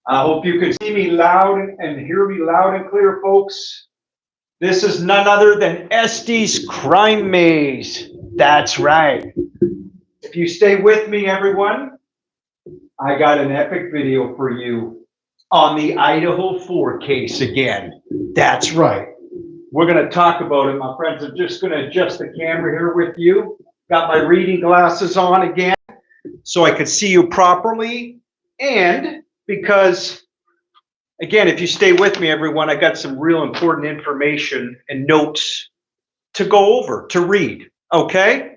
I hope you can see me loud and hear me loud and clear, folks. This is none other than ESTEY'S Crime Maze. That's right. If you stay with me, everyone, I got an epic video for you on the IDAHO4 case again. That's right. We're going to talk about it, my friends. I'm just going to adjust the camera here with you. Got my reading glasses on again so I could see you properly. And because, again, if you stay with me, everyone, I got some real important information and notes to go over, to read, okay?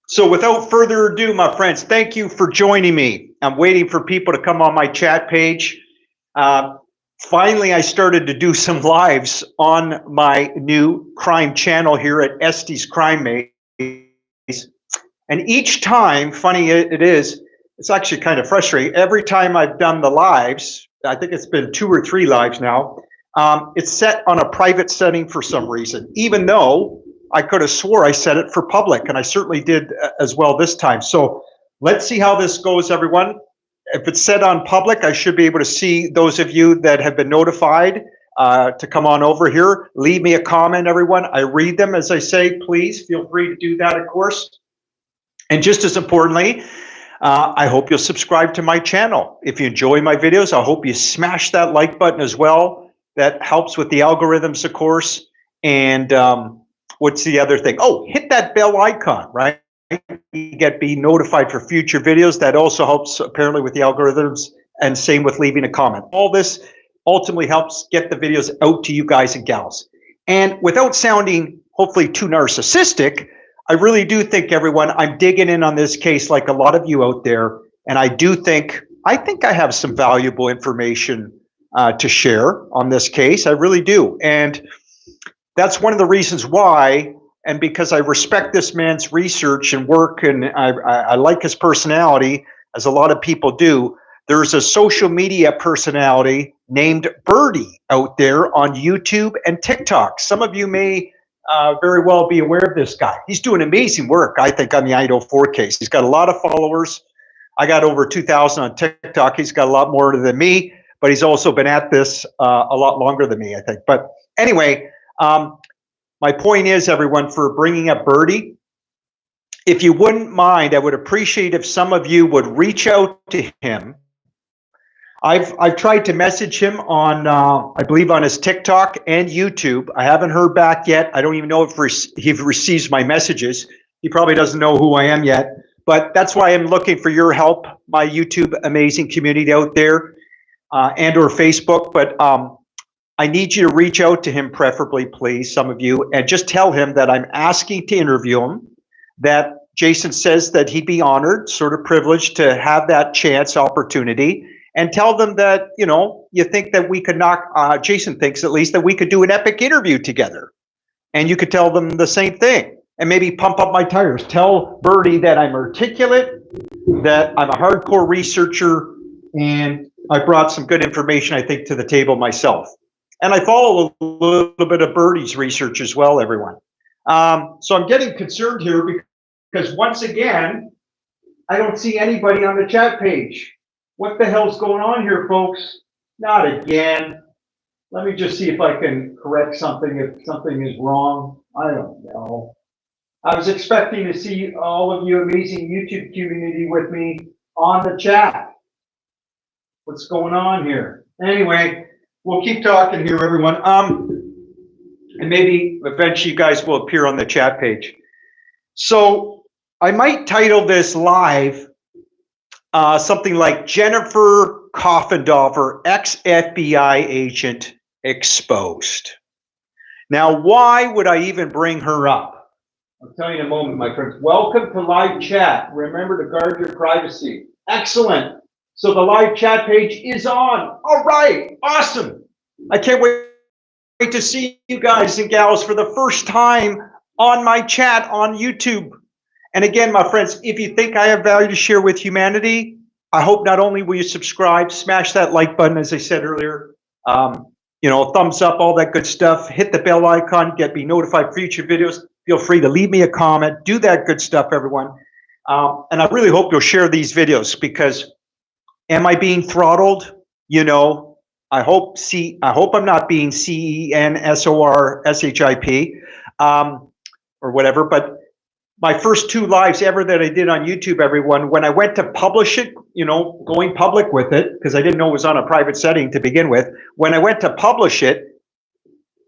So without further ado, my friends, thank you for joining me. I'm waiting for people to come on my chat page. Finally, I started to do some lives on my new crime channel here at ESTEY'S Crime Maze. And each time, funny it is, it's actually kind of frustrating. Every time I've done the lives, I think it's been 2 or 3 lives now, it's set on a private setting for some reason, even though I could have swore I set it for public, and I certainly did as well this time. So let's see how this goes, everyone. If it's set on public, I should be able to see those of you that have been notified to come on over here. Leave me a comment, everyone. I read them as I say. Please feel free to do that, of course. And just as importantly, I hope you'll subscribe to my channel. If you enjoy my videos, I hope you smash that like button as well. That helps with the algorithms, of course. And what's the other thing? Oh, hit that bell icon, right? You be notified for future videos. That also helps apparently with the algorithms, and same with leaving a comment. All this ultimately helps get the videos out to you guys and gals. And without sounding hopefully too narcissistic, I really do think, everyone, I'm digging in on this case like a lot of you out there, and I think I have some valuable information to share on this case. I really do. And that's one of the reasons why, and because I respect this man's research and work, and I like his personality, as a lot of people do. There's a social media personality named Birdie out there on YouTube and TikTok. Some of you may very well be aware of this guy. He's doing amazing work, I think, on the IDAHO4 case. He's got a lot of followers. I got over 2,000 on TikTok. He's got a lot more than me, but he's also been at this a lot longer than me, I think. But anyway, my point is, everyone, for bringing up Birdie, if you wouldn't mind, I would appreciate if some of you would reach out to him. I've tried to message him on, I believe, on his TikTok and YouTube. I haven't heard back yet. I don't even know if he receives my messages. He probably doesn't know who I am yet. But that's why I'm looking for your help, my YouTube amazing community out there, and or Facebook. But I need you to reach out to him, preferably, please, some of you, and just tell him that I'm asking to interview him, that Jason says that he'd be honored, sort of privileged to have that chance, opportunity. And tell them that, you know, you think that we could knock, Jason thinks at least, that we could do an epic interview together. And you could tell them the same thing. And maybe pump up my tires. Tell Birdie that I'm articulate, that I'm a hardcore researcher, and I brought some good information, I think, to the table myself. And I follow a little bit of Birdie's research as well, everyone. So I'm getting concerned here because, once again, I don't see anybody on the chat page. What the hell's going on here, folks? Not again. Let me just see if I can correct something if something is wrong. I don't know. I was expecting to see all of you amazing YouTube community with me on the chat. What's going on here? Anyway, we'll keep talking here, everyone. And maybe eventually you guys will appear on the chat page. So I might title this live something like Jennifer Coffindaffer, ex-FBI agent, exposed. Now, why would I even bring her up? I'll tell you in a moment, my friends. Welcome to live chat. Remember to guard your privacy. Excellent. So the live chat page is on. All right. Awesome. I can't wait to see you guys and gals for the first time on my chat on YouTube. And again, my friends, if you think I have value to share with humanity, I hope not only will you subscribe, smash that like button, as I said earlier, you know, thumbs up, all that good stuff, hit the bell icon, be notified for future videos. Feel free to leave me a comment, do that good stuff, everyone. And I really hope you'll share these videos because Am I being throttled? You know, I hope I'm not being CENSORSHIP, or whatever. But my first 2 lives ever that I did on YouTube, everyone, when I went to publish it, you know, going public with it, because I didn't know it was on a private setting to begin with. When I went to publish it,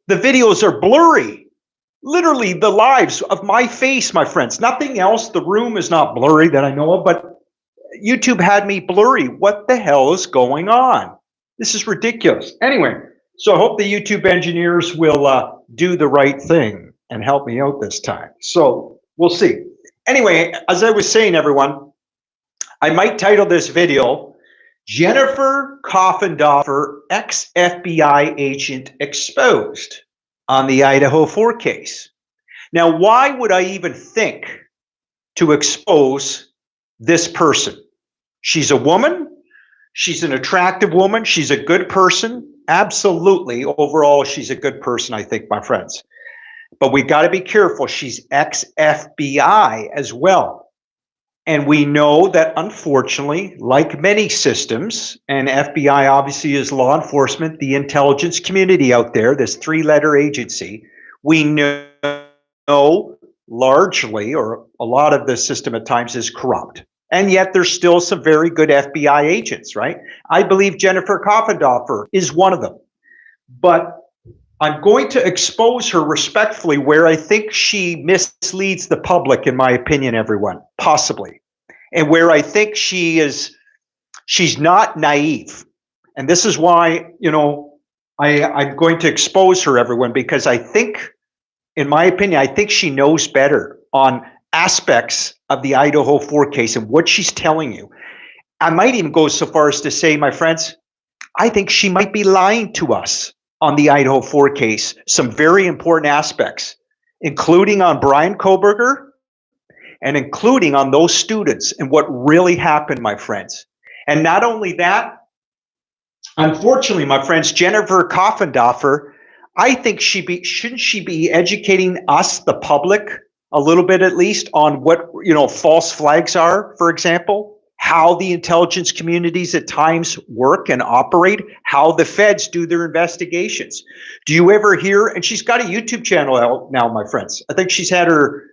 the videos are blurry. Literally the lives of my face, my friends, nothing else. The room is not blurry that I know of, but YouTube had me blurry. What the hell is going on? This is ridiculous. Anyway, so I hope the YouTube engineers will do the right thing and help me out this time. So we'll see. Anyway, as I was saying, everyone, I might title this video, Jennifer Kohberger, ex-FBI agent exposed on the Idaho 4 case. Now, why would I even think to expose this person? She's a woman. She's an attractive woman. She's a good person. Absolutely. Overall, she's a good person, I think, my friends. But we got to be careful. She's ex-FBI as well. And we know that, unfortunately, like many systems, and FBI obviously is law enforcement, the intelligence community out there, this 3-letter agency, we know largely, or a lot of the system at times is corrupt. And yet there's still some very good FBI agents, right? I believe Jennifer Kohberger is one of them. But I'm going to expose her respectfully where I think she misleads the public, in my opinion, everyone, possibly. And where I think she's not naive. And this is why, you know, I'm going to expose her, everyone, because I think, in my opinion, I think she knows better on aspects of the Idaho 4 case and what she's telling you. I might even go so far as to say, my friends, I think she might be lying to us on the Idaho 4 case, some very important aspects, including on Brian Kohberger and including on those students and what really happened, my friends. And not only that, unfortunately, my friends, Jennifer Kohberger, I think shouldn't she be educating us, the public, a little bit at least, on what, you know, false flags are, for example, how the intelligence communities at times work and operate, how the feds do their investigations. Do you ever hear, and she's got a YouTube channel out now, my friends. I think she's had her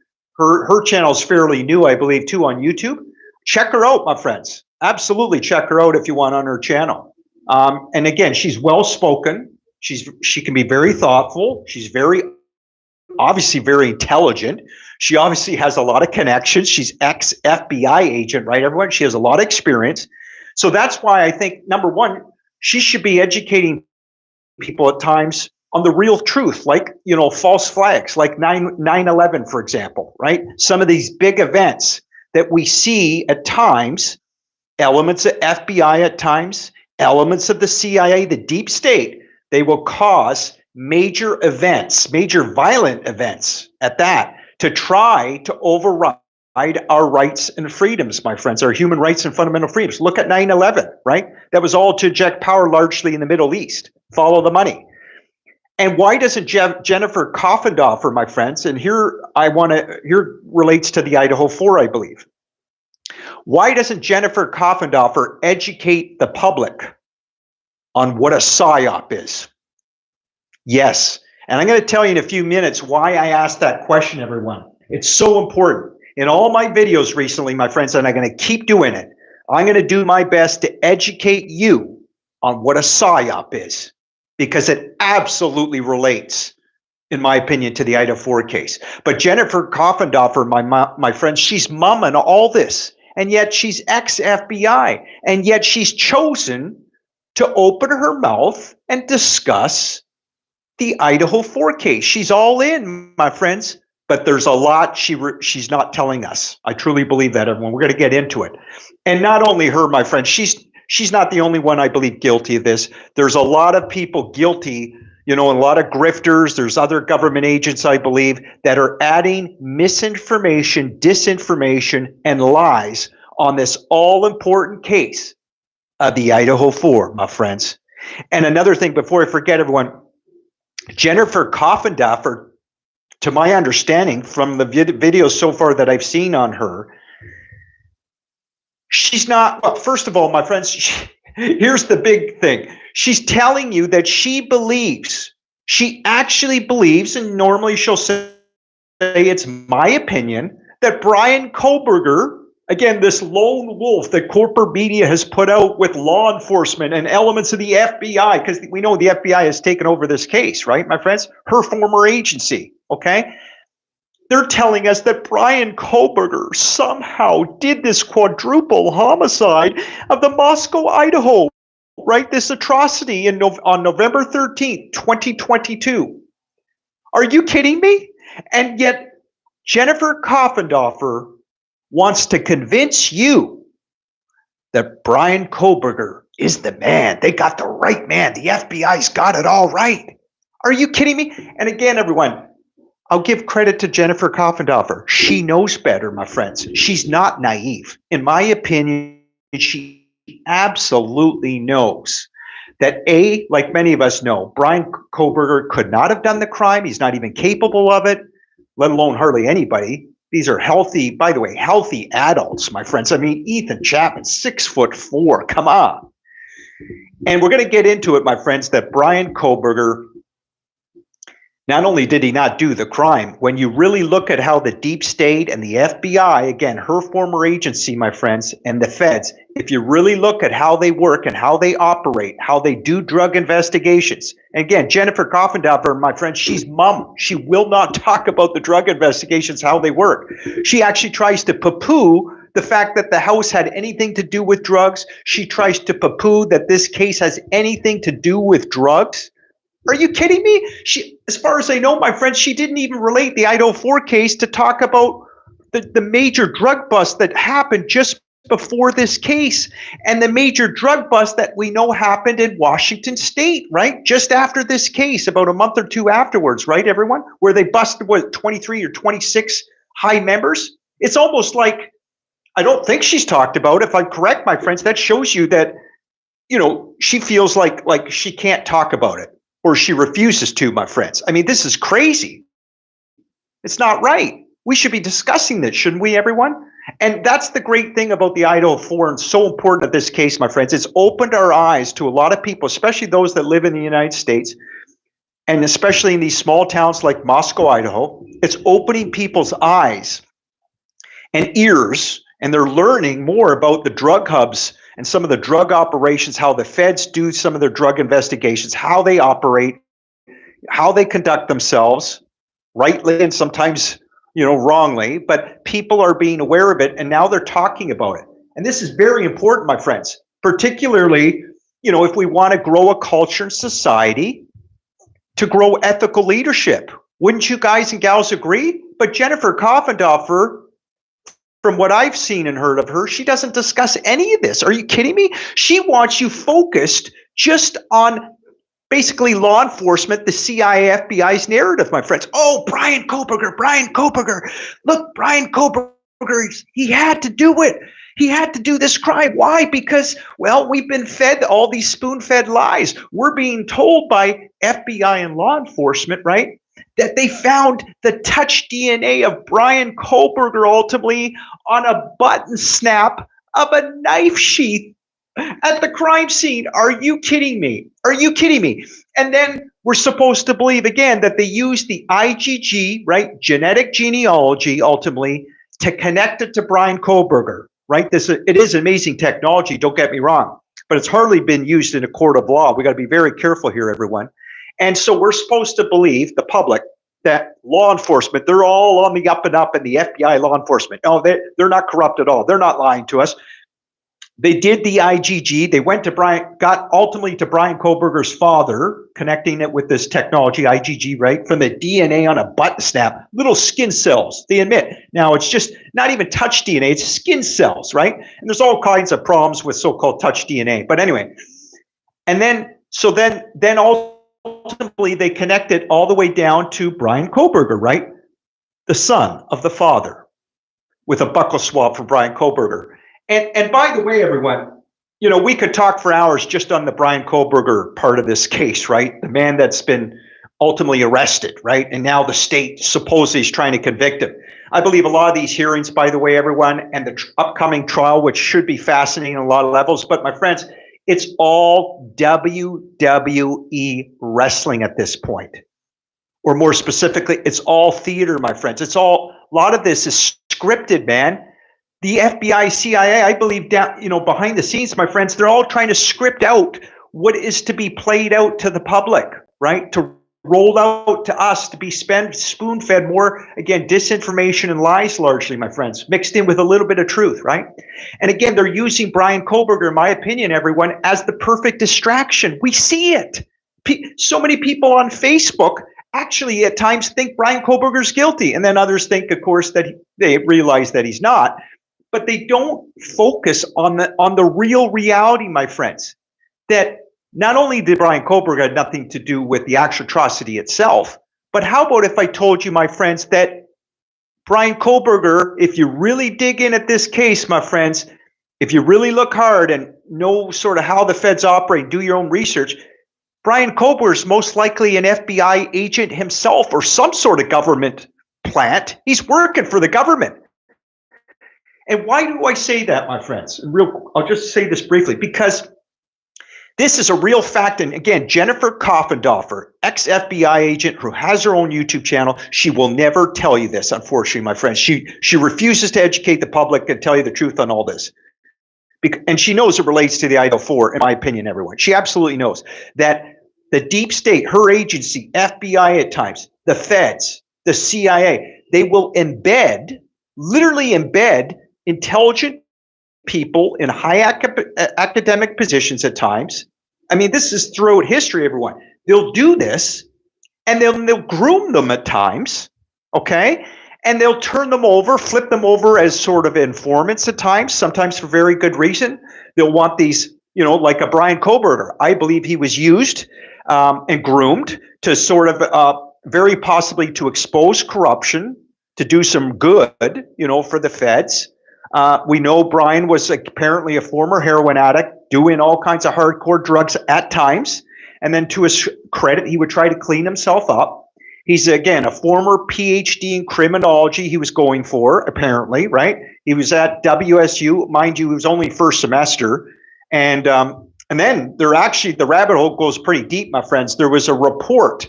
channel's fairly new, I believe, too, on YouTube. Check her out, my friends. Absolutely check her out if you want on her channel. And again, she's well-spoken. She can be very thoughtful. She's obviously very intelligent. She obviously has a lot of connections. She's ex-FBI agent, right, everyone? She has a lot of experience. So that's why I think, number one, she should be educating people at times on the real truth, like, you know, false flags, like 9/11, for example, right? Some of these big events that we see at times, elements of FBI at times, elements of the CIA, the deep state, they will cause major events, major violent events at that, to try to override our rights and freedoms, my friends, our human rights and fundamental freedoms. Look at 9/11, right? That was all to eject power largely in the Middle East. Follow the money. And why doesn't Jennifer Kohberger, my friends, and here relates to the Idaho 4, I believe. Why doesn't Jennifer Kohberger educate the public on what a PSYOP is? Yes. And I'm going to tell you in a few minutes why I asked that question, everyone. It's so important. In all my videos recently, my friends, and I'm going to keep doing it, I'm going to do my best to educate you on what a PSYOP is, because it absolutely relates, in my opinion, to the Idaho 4 case. But Jennifer Kohberger, my friends, she's mumming all this, and yet she's ex-FBI, and yet she's chosen to open her mouth and discuss the Idaho 4 case. She's all in, my friends, but there's a lot she's not telling us. I truly believe that, everyone. We're going to get into it. And not only her, my friends, she's not the only one, I believe, guilty of this. There's a lot of people guilty, you know, a lot of grifters. There's other government agents, I believe, that are adding misinformation, disinformation, and lies on this all-important case of the Idaho 4, my friends. And another thing, before I forget, everyone, Jennifer Kohberger, to my understanding from the videos so far that I've seen on her, She's not, well, first of all, my friends, here's the big thing. She's telling you that she actually believes, and normally she'll say it's my opinion, that Brian Kohberger, again, this lone wolf that corporate media has put out with law enforcement and elements of the FBI, because we know the FBI has taken over this case, right, my friends? Her former agency, okay? They're telling us that Brian Kohberger somehow did this quadruple homicide of the Moscow, Idaho, right? This atrocity on November 13th, 2022. Are you kidding me? And yet Jennifer Coffindaffer wants to convince you that Brian Kohberger is the man. They got the right man. The FBI's got it all right. Are you kidding me? And again, everyone, I'll give credit to Jennifer Coffindaffer. She knows better, my friends. She's not naive. In my opinion, she absolutely knows that like many of us know, Brian Kohberger could not have done the crime. He's not even capable of it, let alone hardly anybody. These are healthy, by the way, healthy adults, my friends. I mean, Ethan Chapman, 6'4", come on. And we're going to get into it, my friends, that Brian Kohberger, not only did he not do the crime, when you really look at how the deep state and the FBI, again, her former agency, my friends, and the feds, if you really look at how they work and how they operate, how they do drug investigations. And again, Jennifer Coffindaffer, my friend, she's mum. She will not talk about the drug investigations, how they work. She actually tries to poo-poo the fact that the house had anything to do with drugs. She tries to poo-poo that this case has anything to do with drugs. Are you kidding me? As far as I know, my friends, she didn't even relate the IDAHO4 case to talk about the major drug bust that happened just before this case, and the major drug bust that we know happened in Washington State, right? Just after this case, about a month or two afterwards, right, everyone? Where they busted, what, 23 or 26 high members? It's almost like, I don't think she's talked about, if I'm correct, my friends, that shows you that, she feels like she can't talk about it. Or she refuses to, my friends. I mean, this is crazy. It's not right. We should be discussing this, shouldn't we, everyone? And that's the great thing about the IDAHO4 and so important of this case, my friends. It's opened our eyes to a lot of people, especially those that live in the United States, and especially in these small towns like Moscow, Idaho. It's opening people's eyes and ears, and they're learning more about the drug hubs and some of the drug operations, how the feds do some of their drug investigations, how they operate, how they conduct themselves, rightly and sometimes, wrongly, but people are being aware of it, and now they're talking about it. And this is very important, my friends, particularly, if we want to grow a culture in society to grow ethical leadership. Wouldn't you guys and gals agree? But Jennifer Coffindaffer, from what I've seen and heard of her, she doesn't discuss any of this. Are you kidding me? She wants you focused just on basically law enforcement, the CIA, FBI's narrative, my friends. Oh, Brian Kohberger. Look, Brian Kohberger, he had to do it. He had to do this crime. Why? Because, well, we've been fed all these spoon-fed lies. We're being told by FBI and law enforcement, right, that they found the touch DNA of Brian Kohberger ultimately on a button snap of a knife sheath at the crime scene. Are you kidding me? Are you kidding me? And then we're supposed to believe again that they used the IgG, right, genetic genealogy ultimately to connect it to Brian Kohberger, right? It is amazing technology, don't get me wrong, but it's hardly been used in a court of law. We got to be very careful here, everyone. And so we're supposed to believe, the public, that law enforcement, they're all on the up and up, and the FBI law enforcement, no, they're not corrupt at all. They're not lying to us. They did the IgG. They went to got ultimately to Brian Kohberger's father, connecting it with this technology, IgG, right? From the DNA on a button snap, little skin cells, they admit. Now, it's just not even touch DNA, it's skin cells, right? And there's all kinds of problems with so-called touch DNA. But anyway, and then ultimately they connect it all the way down to Brian Kohberger, right? The son of the father, with a buccal swab for Brian Kohberger. And by the way, everyone, we could talk for hours just on the Brian Kohberger part of this case, right? The man that's been ultimately arrested, right? And now the state supposedly is trying to convict him. I believe a lot of these hearings, by the way, everyone, and the upcoming trial, which should be fascinating on a lot of levels, but my friends, it's all WWE wrestling at this point. Or more specifically, it's all theater, my friends. A lot of this is scripted, man. The FBI, CIA, I believe down, behind the scenes, my friends, they're all trying to script out what is to be played out to the public, right? To roll out to us, to be spoon-fed more, again, disinformation and lies largely, my friends, mixed in with a little bit of truth, right? And again, they're using Brian Kohberger, in my opinion, everyone, as the perfect distraction. We see it. So many people on Facebook actually at times think Brian Kohberger's guilty, and then others think, of course, that they realize that he's not. But they don't focus on the real reality, my friends, that not only did Brian Kohberger have nothing to do with the actual atrocity itself, but how about if I told you, my friends, that Brian Kohberger, if you really dig in at this case, my friends, if you really look hard and know sort of how the feds operate, do your own research, Brian Kohberger is most likely an FBI agent himself or some sort of government plant. He's working for the government. And why do I say that, my friends? I'll just say this briefly, because this is a real fact. And again, Jennifer Coffindaffer, ex-FBI agent who has her own YouTube channel, she will never tell you this, unfortunately, my friends. She refuses to educate the public and tell you the truth on all this. And she knows it relates to the IDAHO4, in my opinion, everyone. She absolutely knows that the deep state, her agency, FBI at times, the feds, the CIA, they will literally embed intelligent people in high academic positions at times. I mean, this is throughout history, everyone. They'll do this, and they'll groom them at times, okay? And they'll turn them over, flip them over as sort of informants at times, sometimes for very good reason. They'll want these, like a Brian Kohberger. I believe he was used and groomed to sort of very possibly to expose corruption, to do some good, for the feds. We know Brian was apparently a former heroin addict, doing all kinds of hardcore drugs at times. And then to his credit, he would try to clean himself up. He's, again, a former PhD in criminology he was going for, apparently, right? He was at WSU. Mind you, he was only first semester. And then the rabbit hole goes pretty deep, my friends. There was a report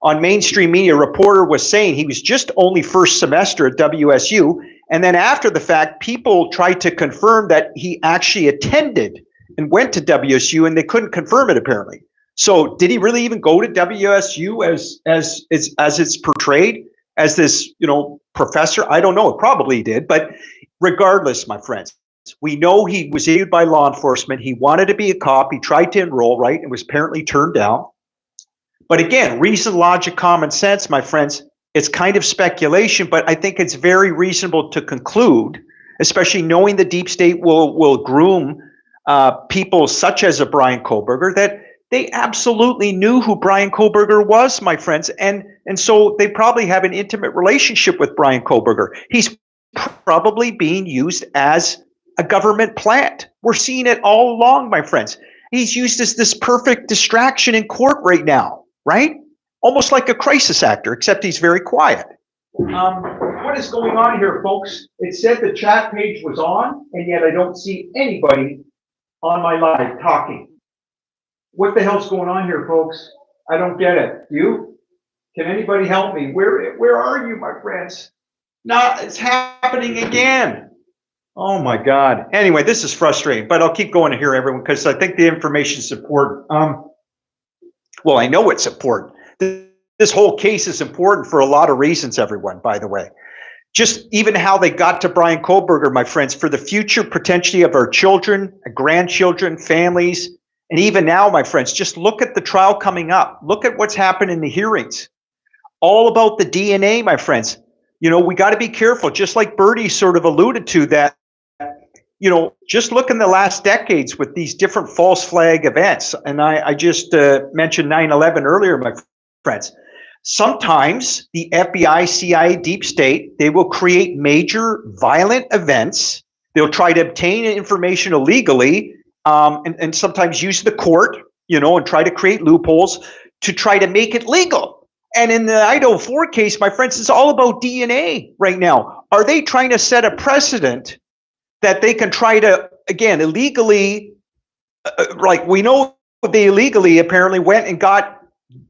on mainstream media. A reporter was saying he was just only first semester at WSU. And then after the fact, people tried to confirm that he actually attended and went to WSU, and they couldn't confirm it, apparently. So did he really even go to WSU as it's portrayed as this, professor? I don't know. It probably did. But regardless, my friends, we know he was aided by law enforcement. He wanted to be a cop. He tried to enroll, right, and was apparently turned down. But again, reason, logic, common sense, my friends, it's kind of speculation, but I think it's very reasonable to conclude, especially knowing the deep state will groom people such as a Brian Kohberger, that they absolutely knew who Brian Kohberger was, my friends. And so they probably have an intimate relationship with Brian Kohberger. He's probably being used as a government plant. We're seeing it all along, my friends. He's used as this perfect distraction in court right now, right? Almost like a crisis actor, except he's very quiet. What is going on here, folks? It said the chat page was on, and yet I don't see anybody on my live talking. What the hell's going on here, folks? I don't get it. You? Can anybody help me? Where are you, my friends? No, it's happening again. Oh my God. Anyway, this is frustrating, but I'll keep going here, everyone, because I think the information is important. Well, I know it's important. This whole case is important for a lot of reasons, everyone, by the way. Just even how they got to Brian Kohberger, my friends, for the future potentially of our children, grandchildren, families, and even now, my friends, just look at the trial coming up. Look at what's happened in the hearings. All about the DNA, my friends. We got to be careful, just like Bertie sort of alluded to that, just look in the last decades with these different false flag events. And I just mentioned 9/11 earlier, my friends. Sometimes the FBI, CIA, deep state, they will create major violent events. They'll try to obtain information illegally, and sometimes use the court, and try to create loopholes to try to make it legal. And in the IDAHO4 case, my friends, it's all about DNA right now. are they trying to set a precedent that they can try to, again, illegally, like we know they illegally apparently went and got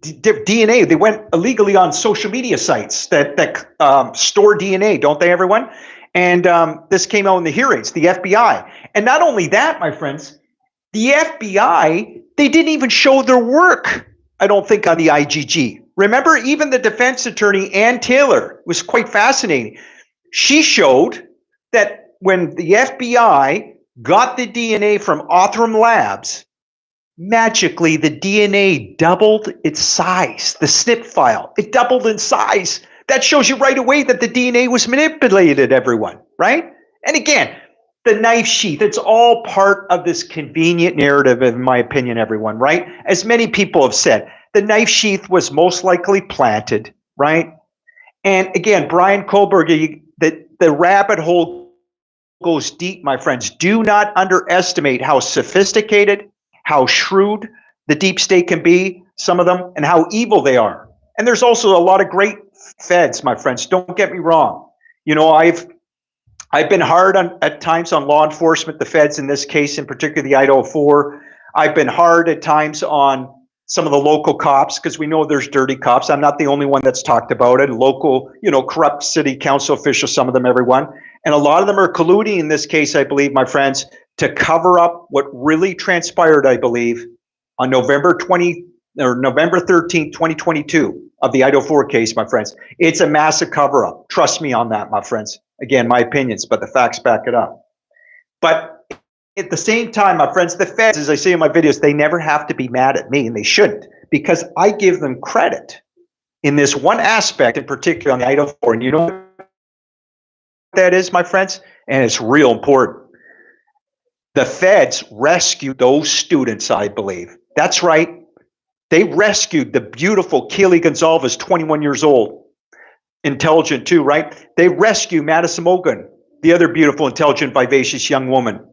DNA. They went illegally on social media sites that store DNA, don't they, everyone? And this came out in the hearings, the FBI. And not only that, my friends, the FBI, they didn't even show their work, I don't think, on the IGG. Remember, even the defense attorney, Ann Taylor, was quite fascinating. She showed that when the FBI got the DNA from Othram Labs, magically the DNA doubled its size. The SNP file, it doubled in size. That shows you right away that the DNA was manipulated, everyone, right? And again, the knife sheath, it's all part of this convenient narrative, in my opinion, everyone, right? As many people have said, the knife sheath was most likely planted, right? And again, Brian Kohberger, the rabbit hole goes deep, my friends. Do not underestimate how sophisticated, how shrewd the deep state can be, some of them, and how evil they are. And there's also a lot of great feds, my friends. Don't get me wrong. You know, I've been hard at times on law enforcement, the feds in this case, in particular the IDAHO4. I've been hard at times on some of the local cops, because we know there's dirty cops. I'm not the only one that's talked about it. Local, you know, corrupt city council officials, some of them, everyone. And a lot of them are colluding in this case, I believe, my friends, to cover up what really transpired, I believe, on November 13th, 2022 of the IDAHO4 case, my friends. It's a massive cover-up. Trust me on that, my friends. Again, my opinions, but the facts back it up. But at the same time, my friends, the feds, as I say in my videos, they never have to be mad at me, and they shouldn't, because I give them credit in this one aspect in particular on the IDAHO4. And you know what that is, my friends? And it's real important. The feds rescued those students, I believe. That's right. They rescued the beautiful Keely Gonzalez, 21 years old. Intelligent too, right? They rescued Madison Mogan, the other beautiful, intelligent, vivacious young woman.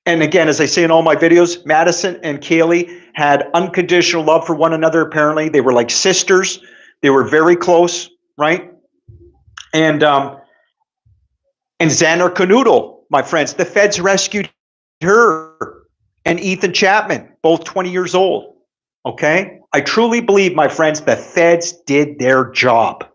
And again, as I say in all my videos, Madison and Kaylee had unconditional love for one another, apparently. They were like sisters. They were very close, right? And Xander Canoodle, my friends, the feds rescued her, and Ethan Chapman, both 20 years old, okay? I truly believe, my friends, the feds did their job.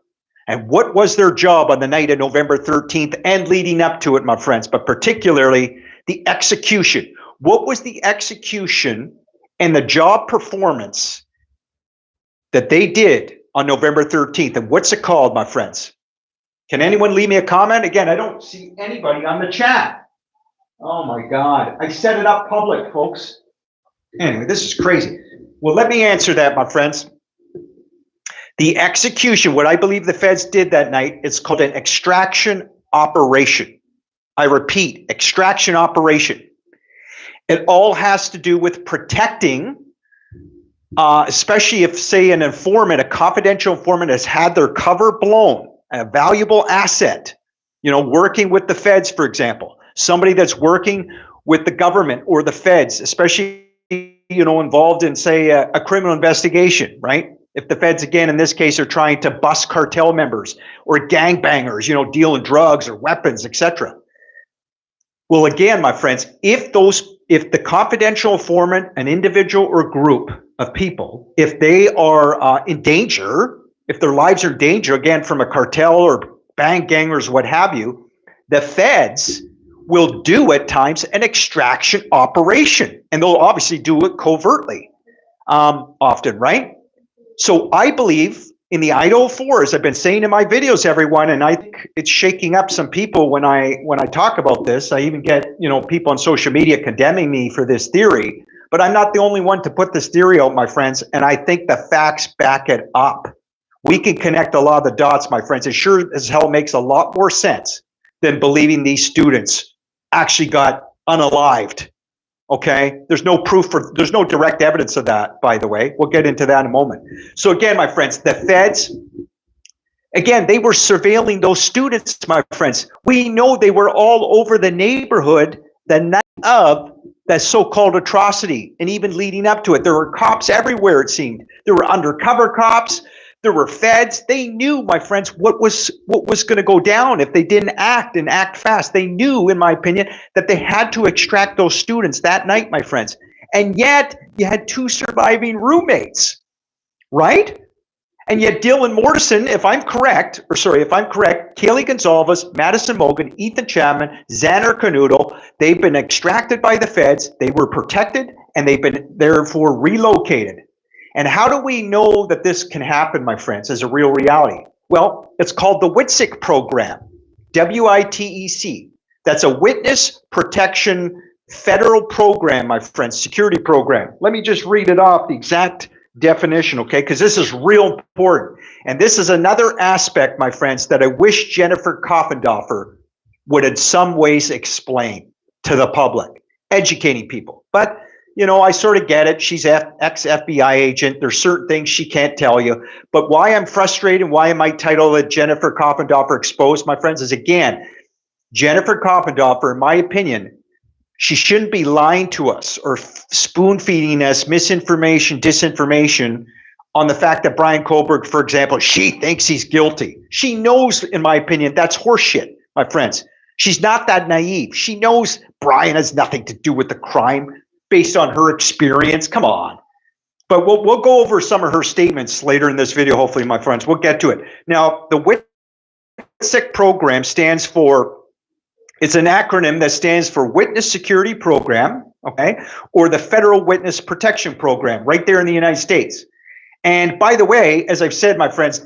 And what was their job on the night of November 13th and leading up to it, my friends, but particularly the execution? What was the execution and the job performance that they did on November 13th? And what's it called, my friends? Can anyone leave me a comment? Again, I don't see anybody on the chat. Oh my God. I set it up public, folks. Anyway, this is crazy. Well, let me answer that, my friends. The execution, what I believe the feds did that night, it's called an extraction operation. I repeat, extraction operation. It all has to do with protecting, especially if, say, an informant, a confidential informant, has had their cover blown, a valuable asset, you know, working with the feds, for example. Somebody that's working with the government or the feds, especially, you know, involved in, say, a criminal investigation, right? If the feds, again, in this case, are trying to bust cartel members or gangbangers, you know, dealing drugs or weapons, etc. Well, again, my friends, if the confidential informant, an individual or group of people, if they are in danger, if their lives are in danger, again, from a cartel or gangers, what have you, the feds will do at times an extraction operation, and they'll obviously do it covertly, often, right? So I believe in the IDAHO4, as I've been saying in my videos, everyone, and I think it's shaking up some people when I talk about this. I even get, you know, people on social media condemning me for this theory, but I'm not the only one to put this theory out, my friends, and I think the facts back it up. We can connect a lot of the dots, my friends. It sure as hell makes a lot more sense than believing these students actually got unalived. Okay, there's no proof there's no direct evidence of that, by the way. We'll get into that in a moment. So again, my friends, the feds, again, they were surveilling those students, my friends. We know they were all over the neighborhood the night of that so-called atrocity, and even leading up to it. There were cops everywhere, it seemed. There were undercover cops. There were feds. They knew, my friends, what was going to go down if they didn't act and act fast. They knew, in my opinion, that they had to extract those students that night, my friends. And yet you had 2 surviving roommates, right? And yet Dylan Morrison, if I'm correct, Kaylee Gonzalez, Madison Mogen, Ethan Chapman, Xander Canuto, they've been extracted by the feds. They were protected and they've been therefore relocated. And how do we know that this can happen, my friends, as a real reality? Well, it's called the WITSEC program, WITEC. That's a Witness Protection Federal Program, my friends, security program. Let me just read it off, the exact definition, okay? Because this is real important. And this is another aspect, my friends, that I wish Jennifer Coffindaffer would in some ways explain to the public, educating people. But you know, I sort of get it. She's ex-FBI agent. There's certain things she can't tell you. But why I'm frustrated and why I might title it Jennifer Coffindaffer Exposed, my friends, is again, Jennifer Coffindaffer, in my opinion, she shouldn't be lying to us or spoon-feeding us misinformation, disinformation on the fact that Brian Kohberger, for example, she thinks he's guilty. She knows, in my opinion, that's horseshit, my friends. She's not that naive. She knows Brian has nothing to do with the crime, based on her experience. Come on. But we'll go over some of her statements later in this video, hopefully, my friends. We'll get to it. Now, the WITSEC program stands for, it's an acronym that stands for Witness Security Program, okay, or the Federal Witness Protection Program, right there in the United States. And by the way, as I've said, my friends,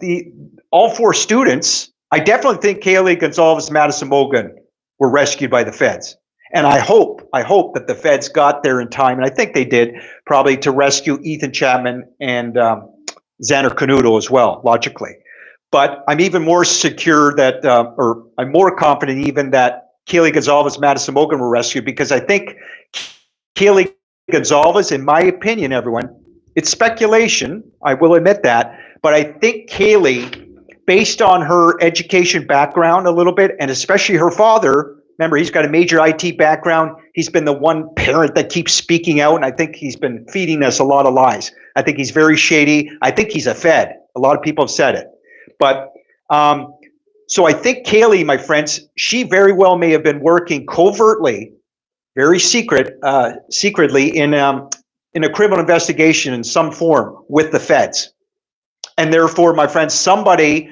all 4 students, I definitely think Kaylee Gonzalez, Madison Mogen were rescued by the feds. And I hope that the feds got there in time, and I think they did, probably to rescue Ethan Chapman and Xander Canuto as well, logically. But I'm even more secure that, or I'm more confident even that Kaylee Gonzalez, Madison Mogen were rescued, because I think Kaylee Gonzalez, in my opinion, everyone, it's speculation, I will admit that, but I think Kaylee, based on her education background a little bit, and especially her father, remember, he's got a major IT background. He's been the one parent that keeps speaking out, and I think he's been feeding us a lot of lies. I think he's very shady. I think he's a Fed. A lot of people have said it. But so I think Kaylee, my friends, she very well may have been working covertly, very secretly in a criminal investigation in some form with the feds. And therefore, my friends, somebody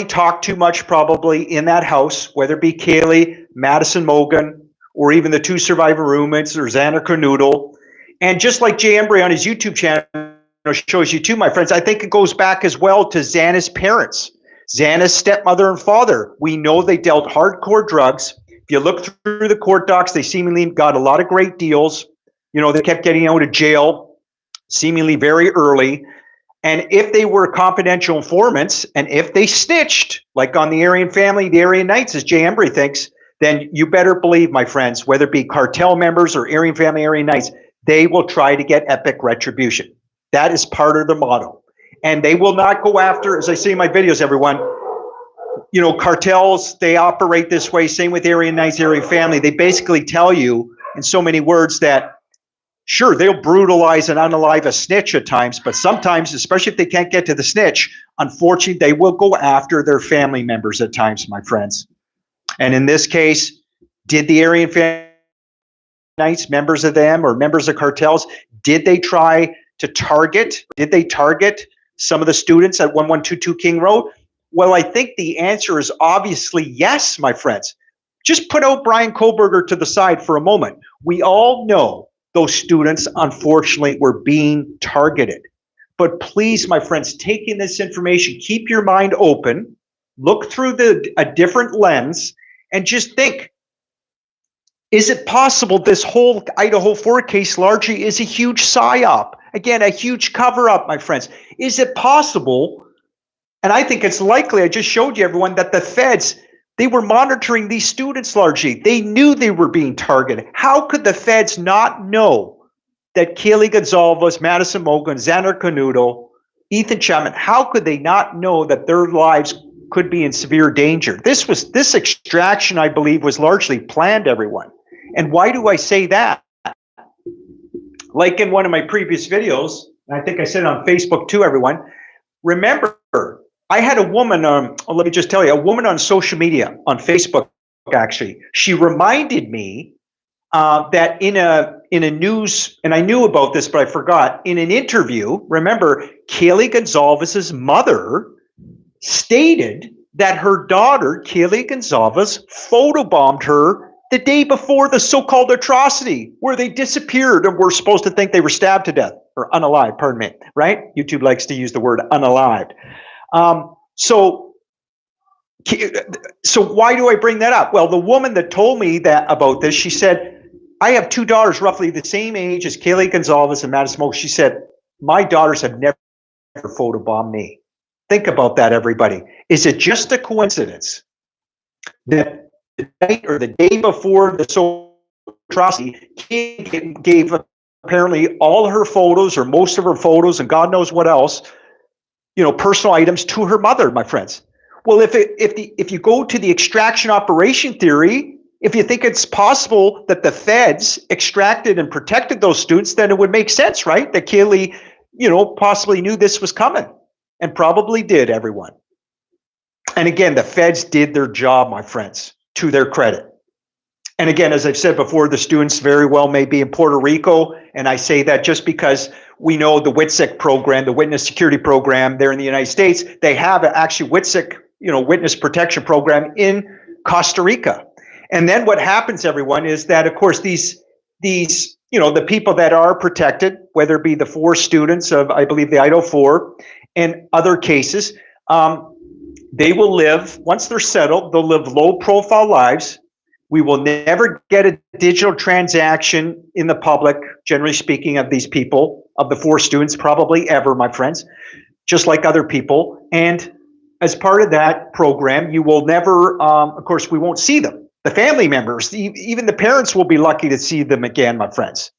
talked too much probably in that house, whether it be Kaylee, Madison Mogen, or even the 2 survivor roommates or Xander Canuto. And just like Jay Embry on his YouTube channel shows you too, my friends, I think it goes back as well to Xana's parents, Xana's stepmother and father. We know they dealt hardcore drugs. If you look through the court docs, they seemingly got a lot of great deals. You know, they kept getting out of jail seemingly very early. And if they were confidential informants, and if they snitched, like on the Aryan family, the Aryan Knights, as Jay Embry thinks, then you better believe, my friends, whether it be cartel members or Aryan family, Aryan Knights, they will try to get epic retribution. That is part of the motto. And they will not go after, as I say in my videos, everyone, you know, cartels, they operate this way. Same with Aryan Knights, Aryan family. They basically tell you in so many words that, sure, they'll brutalize and unalive a snitch at times, but sometimes, especially if they can't get to the snitch, unfortunately, they will go after their family members at times, my friends. And in this case, did the Aryan family, members of them or members of cartels, did they try to target, some of the students at 1122 King Road? Well, I think the answer is obviously yes, my friends. Just put out Brian Kohberger to the side for a moment. We all know those students, unfortunately, were being targeted. But please, my friends, take in this information. Keep your mind open. Look through a different lens and just think, is it possible this whole Idaho 4 case largely is a huge psyop? Again, a huge cover-up, my friends. Is it possible, and I think it's likely, I just showed you, everyone, that the feds, they were monitoring these students largely. They knew they were being targeted. How could the feds not know that Kaylee Gonzalez, Madison Mogen, Xander Canuto, Ethan Chapman, how could they not know that their lives could be in severe danger? This extraction, I believe, was largely planned, everyone. And why do I say that? Like in one of my previous videos, and I think I said it on Facebook too, everyone, remember, I had a woman, let me just tell you, a woman on social media, on Facebook, actually, she reminded me that in a news, and I knew about this, but I forgot, in an interview, remember, Kaylee Gonzalez's mother stated that her daughter, Kaylee Gonzalez, photobombed her the day before the so-called atrocity, where they disappeared and were supposed to think they were stabbed to death, or unalived, pardon me, right? YouTube likes to use the word unalived. So why do I bring that up? Well, the woman that told me that about this, she said, I have two daughters roughly the same age as Kaylee Gonzalez and Madison Moak. She said, my daughters have never photobombed me. Think about that, everybody. Is it just a coincidence that the night or the day before the social atrocity, Kaylee gave apparently all her photos or most of her photos and God knows what else, personal items to her mother, my friends? Well, if you go to the extraction operation theory, if you think it's possible that the feds extracted and protected those students, then it would make sense, right? That Kaylee, possibly knew this was coming and probably did, everyone. And again, the feds did their job, my friends, to their credit. And again, as I've said before, the students very well may be in Puerto Rico. And I say that just because we know the WITSEC program, the Witness Security Program there in the United States, they have actually WITSEC, Witness Protection Program in Costa Rica. And then what happens, everyone, is that, of course, these the people that are protected, whether it be the 4 students of, I believe, the IDAHO4 and other cases, they will live, once they're settled, they'll live low-profile lives. We will never get a digital transaction in the public, generally speaking, of these people, of the 4 students, probably ever, my friends, just like other people. And as part of that program, you will never, of course, we won't see them. The family members, even the parents will be lucky to see them again, my friends.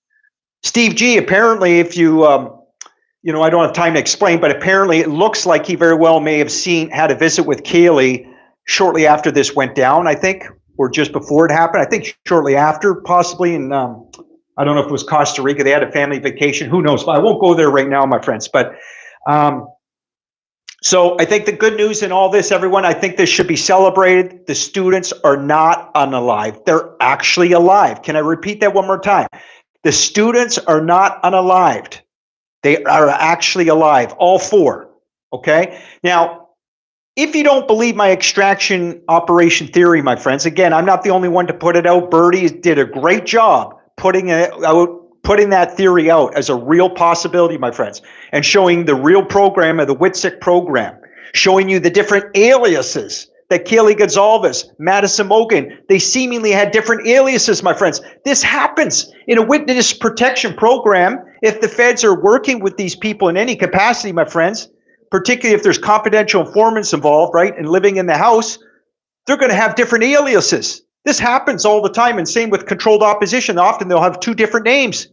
Steve G, apparently, if you, I don't have time to explain, but apparently it looks like he very well may have had a visit with Kaylee shortly after this went down, I think, or just before it happened. I think shortly after, possibly in, I don't know if it was Costa Rica. They had a family vacation. Who knows? But I won't go there right now, my friends. But so I think the good news in all this, everyone, I think this should be celebrated. The students are not unalived. They're actually alive. Can I repeat that one more time? The students are not unalived. They are actually alive, all 4. Okay? Now, if you don't believe my extraction operation theory, my friends, again, I'm not the only one to put it out. Birdie did a great job putting that theory out as a real possibility, my friends, and showing the real program of the WITSEC program, showing you the different aliases that Kaylee Gonzalez, Madison Mogan, they seemingly had different aliases, my friends. This happens in a witness protection program if the feds are working with these people in any capacity, my friends, particularly if there's confidential informants involved, right, and living in the house, they're going to have different aliases. This happens all the time, and same with controlled opposition. Often they'll have 2 different names.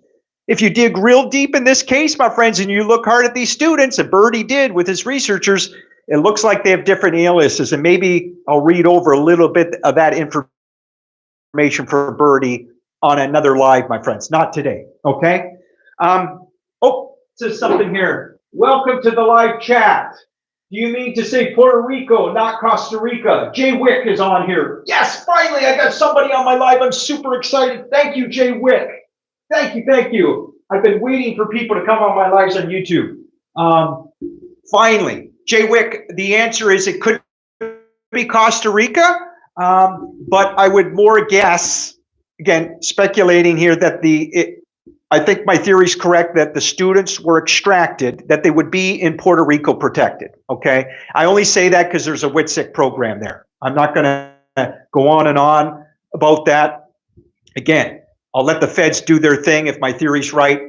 If you dig real deep in this case, my friends, and you look hard at these students, and Birdie did with his researchers, it looks like they have different aliases, and maybe I'll read over a little bit of that information for Birdie on another live, my friends. Not today, okay? Oh, it says something here. Welcome to the live chat. Do you mean to say Puerto Rico, not Costa Rica? Jay Wick is on here. Yes, finally, I got somebody on my live. I'm super excited. Thank you, Jay Wick. Thank you, thank you. I've been waiting for people to come on my lives on YouTube. Finally, Jay Wick, the answer is it could be Costa Rica, but I would more guess, again, speculating here, that I think my theory is correct, that the students were extracted, that they would be in Puerto Rico protected, okay? I only say that because there's a WITSEC program there. I'm not going to go on and on about that. Again, I'll let the feds do their thing. If my theory's right,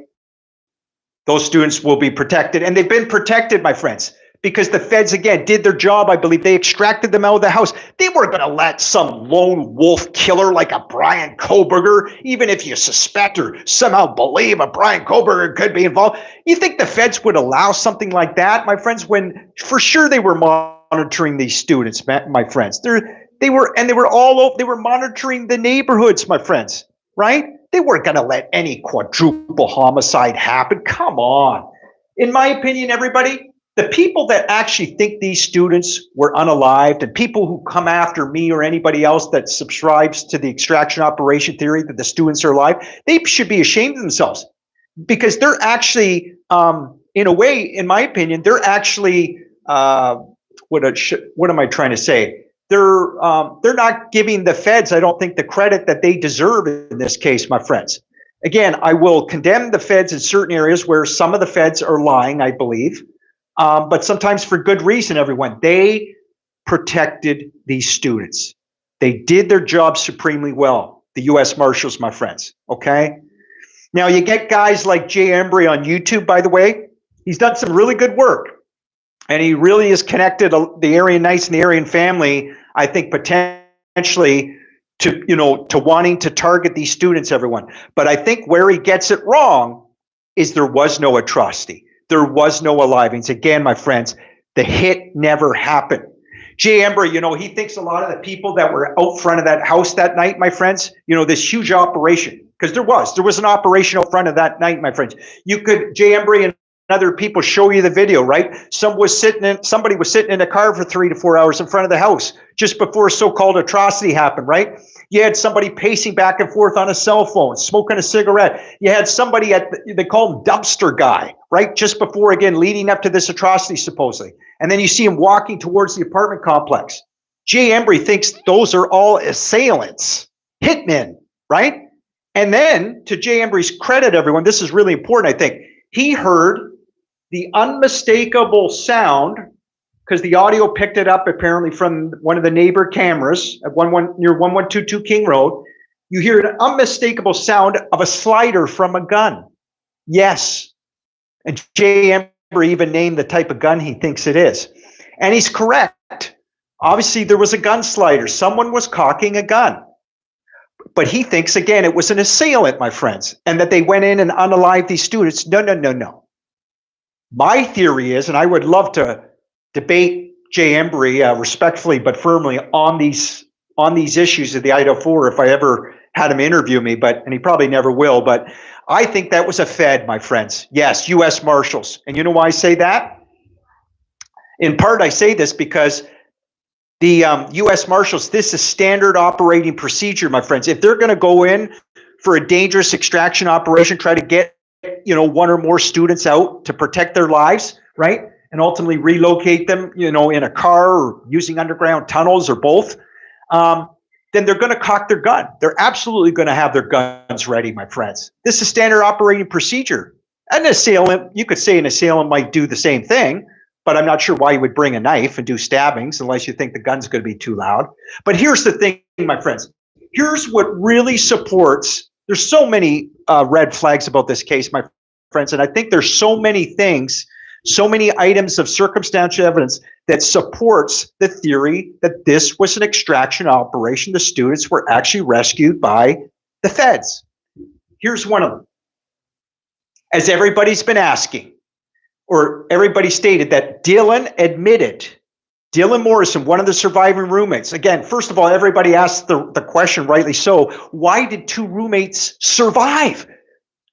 those students will be protected. And they've been protected, my friends, because the feds, again, did their job. I believe they extracted them out of the house. They weren't going to let some lone wolf killer like a Brian Kohberger, even if you suspect or somehow believe a Brian Kohberger could be involved. You think the feds would allow something like that, my friends, when for sure they were monitoring these students, my friends. They were monitoring the neighborhoods, my friends, right? They weren't going to let any quadruple homicide happen. Come on. In my opinion, everybody, the people that actually think these students were unalived, and people who come after me or anybody else that subscribes to the extraction operation theory that the students are alive, they should be ashamed of themselves, because they're actually, in a way, in my opinion, they're actually, what am I trying to say? They're not giving the feds, I don't think, the credit that they deserve in this case, my friends. Again, I will condemn the feds in certain areas where some of the feds are lying, I believe, but sometimes for good reason, everyone. They protected these students. They did their job supremely well, the U.S. Marshals, my friends, okay? Now, you get guys like Jay Embry on YouTube, by the way. He's done some really good work, and he really has connected the Aryan Knights and the Aryan family, I think, potentially to, to wanting to target these students, everyone. But I think where he gets it wrong is there was no atrocity. There was no alivings. Again, my friends, the hit never happened. Jay Embry, he thinks a lot of the people that were out front of that house that night, my friends, this huge operation, because there was an operation out front of that night, my friends. Jay Embry and other people show you the video, right? Somebody was sitting in a car for 3 to 4 hours in front of the house just before a so-called atrocity happened, right? You had somebody pacing back and forth on a cell phone, smoking a cigarette. You had somebody they call him dumpster guy, right? Just before, again, leading up to this atrocity, supposedly. And then you see him walking towards the apartment complex. Jay Embry thinks those are all assailants, hitmen, right? And then, to Jay Embry's credit, everyone, this is really important, I think. He heard the unmistakable sound, because the audio picked it up apparently from one of the neighbor cameras at near 1122 King Road. You hear an unmistakable sound of a slider from a gun. Yes. And Jay Embry even named the type of gun he thinks it is. And he's correct. Obviously, there was a gun slider. Someone was cocking a gun. But he thinks, again, it was an assailant, my friends, and that they went in and unalived these students. No. My theory is, and I would love to debate Jay Embry respectfully but firmly on these issues of the IDAHO4 if I ever had him interview me, and he probably never will. But I think that was a Fed, my friends. Yes, U.S. Marshals. And you know why I say that? In part, I say this because the U.S. Marshals, this is standard operating procedure, my friends. If they're going to go in for a dangerous extraction operation, try to get, one or more students out to protect their lives, right? And ultimately relocate them, in a car or using underground tunnels or both, then they're going to cock their gun. They're absolutely going to have their guns ready, my friends. This is standard operating procedure. An assailant, you could say an assailant might do the same thing, but I'm not sure why you would bring a knife and do stabbings unless you think the gun's going to be too loud. But here's the thing, my friends. Here's what really supports. There's so many red flags about this case, my friends, and I think there's so many things, so many items of circumstantial evidence that supports the theory that this was an extraction operation. The students were actually rescued by the feds. Here's one of them. As everybody's been asking, or everybody stated, that Dylan Morrison, one of the surviving roommates. Again, first of all, everybody asked the question, rightly so, why did 2 roommates survive?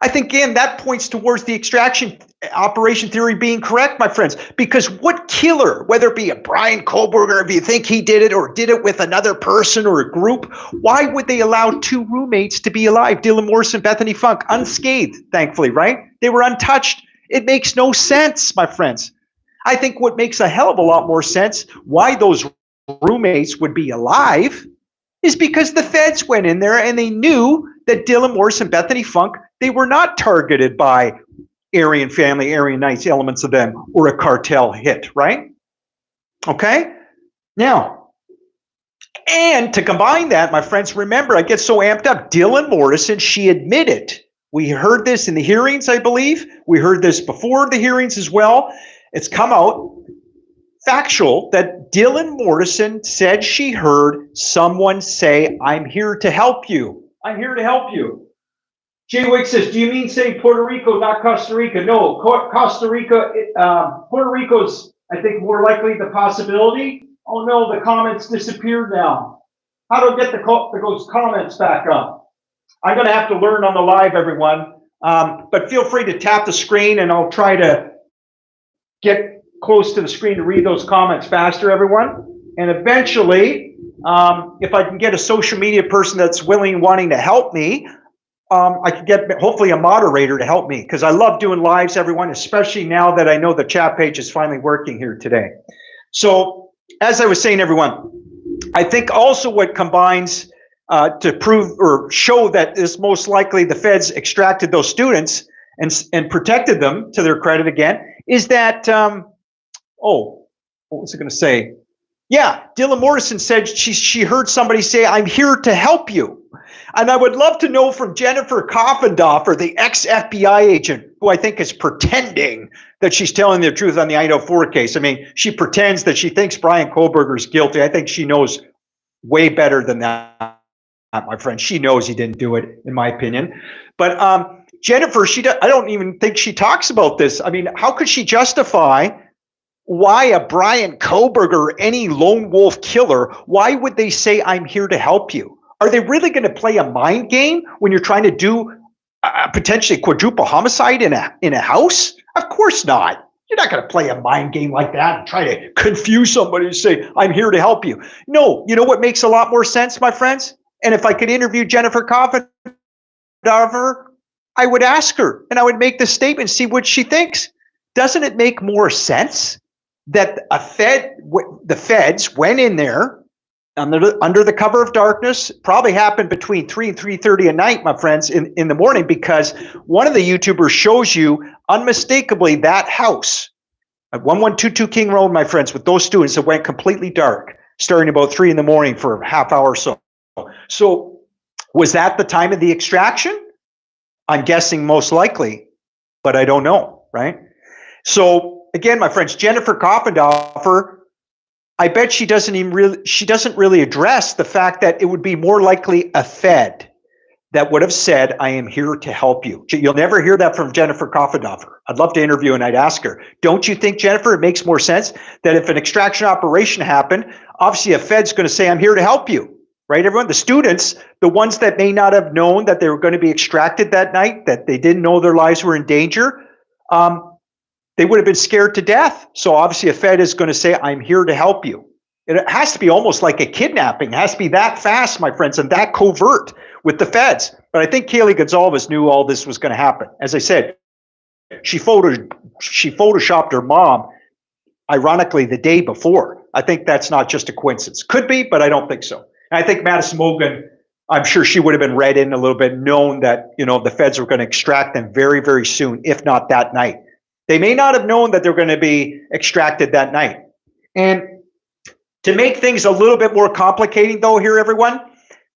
I think, again, that points towards the extraction operation theory being correct, my friends, because what killer, whether it be a Brian Kohberger, if you think he did it or did it with another person or a group, why would they allow 2 roommates to be alive? Dylan Morrison, Bethany Funk, unscathed, thankfully, right? They were untouched. It makes no sense, my friends. I think what makes a hell of a lot more sense, why those roommates would be alive, is because the feds went in there and they knew that Dylan Morrison, Bethany Funk, they were not targeted by Aryan family, Aryan Knights, elements of them, or a cartel hit, right? Okay? Now, and to combine that, my friends, remember, I get so amped up. Dylan Morrison, she admitted. We heard this in the hearings, I believe. We heard this before the hearings as well. It's come out factual that Dylan Morrison said she heard someone say, "I'm here to help you. I'm here to help you." Jay Wick says, do you mean saying Puerto Rico, not Costa Rica? No, Costa Rica, Puerto Rico's, I think, more likely the possibility. Oh no, the comments disappeared now. How do I get those comments back up? I'm going to have to learn on the live, everyone. But feel free to tap the screen and I'll try to get close to the screen to read those comments faster, everyone. And eventually, if I can get a social media person that's wanting to help me, I could get hopefully a moderator to help me, because I love doing lives, everyone, especially now that I know the chat page is finally working here today. So as I was saying, everyone, I think also what combines to prove or show that is most likely the feds extracted those students and protected them, to their credit again, is that, what was I going to say? Yeah, Dylan Morrison said she heard somebody say, "I'm here to help you." And I would love to know from Jennifer Coffindaffer, the ex-FBI agent, who I think is pretending that she's telling the truth on the IDAHO4 case. I mean, she pretends that she thinks Brian Kohberger is guilty. I think she knows way better than that, my friend. She knows he didn't do it, in my opinion. But Jennifer, I don't even think she talks about this. I mean, how could she justify why a Brian Kohberger, any lone wolf killer, why would they say, "I'm here to help you"? Are they really going to play a mind game when you're trying to do potentially quadruple homicide in a house? Of course not. You're not going to play a mind game like that and try to confuse somebody and say, "I'm here to help you." No, you know what makes a lot more sense, my friends? And if I could interview Jennifer Coffindaffer, I would ask her and I would make this statement, see what she thinks. Doesn't it make more sense that the feds went in there under the cover of darkness? Probably happened between 3 and 3:30 at night, my friends, in the morning, because one of the YouTubers shows you unmistakably that house at 1122 King Road, my friends, with those students that went completely dark, starting about 3 in the morning for a half hour or so. So was that the time of the extraction? I'm guessing most likely, but I don't know, right? So again, my friends, Jennifer Coffindaffer, I bet she doesn't really address the fact that it would be more likely a Fed that would have said, "I am here to help you." You'll never hear that from Jennifer Coffindaffer. I'd love to interview and I'd ask her, don't you think, Jennifer, it makes more sense that if an extraction operation happened, obviously a Fed's going to say, "I'm here to help you," right, everyone? The students, the ones that may not have known that they were going to be extracted that night, that they didn't know their lives were in danger, they would have been scared to death. So obviously a Fed is going to say, "I'm here to help you." It has to be almost like a kidnapping. It has to be that fast, my friends, and that covert with the feds. But I think Kaylee Gonzalez knew all this was going to happen. As I said, she photoshopped her mom, ironically, the day before. I think that's not just a coincidence. Could be, but I don't think so. And I think Madison Mogan, I'm sure she would have been read in a little bit, known that, the feds were going to extract them very, very soon, if not that night. They may not have known that they're going to be extracted that night. And to make things a little bit more complicating, though, here, everyone,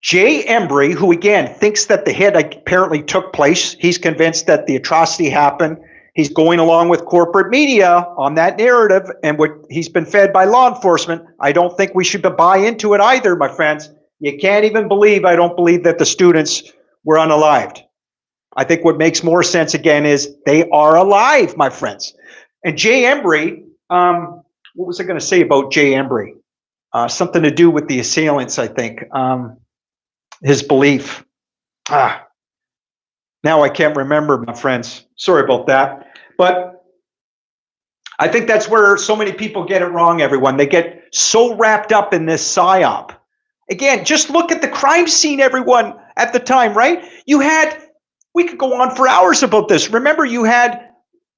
Jay Embry, who again thinks that the hit apparently took place, he's convinced that the atrocity happened. He's going along with corporate media on that narrative, and what he's been fed by law enforcement. I don't think we should buy into it either, my friends. You can't even believe, I don't believe that the students were unalived. I think what makes more sense again is they are alive, my friends. And Jay Embry, what was I going to say about Jay Embry? Something to do with the assailants, I think. His belief. Now I can't remember, my friends. Sorry about that. But I think that's where so many people get it wrong, everyone. They get so wrapped up in this psyop. Again, just look at the crime scene, everyone, at the time, right? We could go on for hours about this. Remember, you had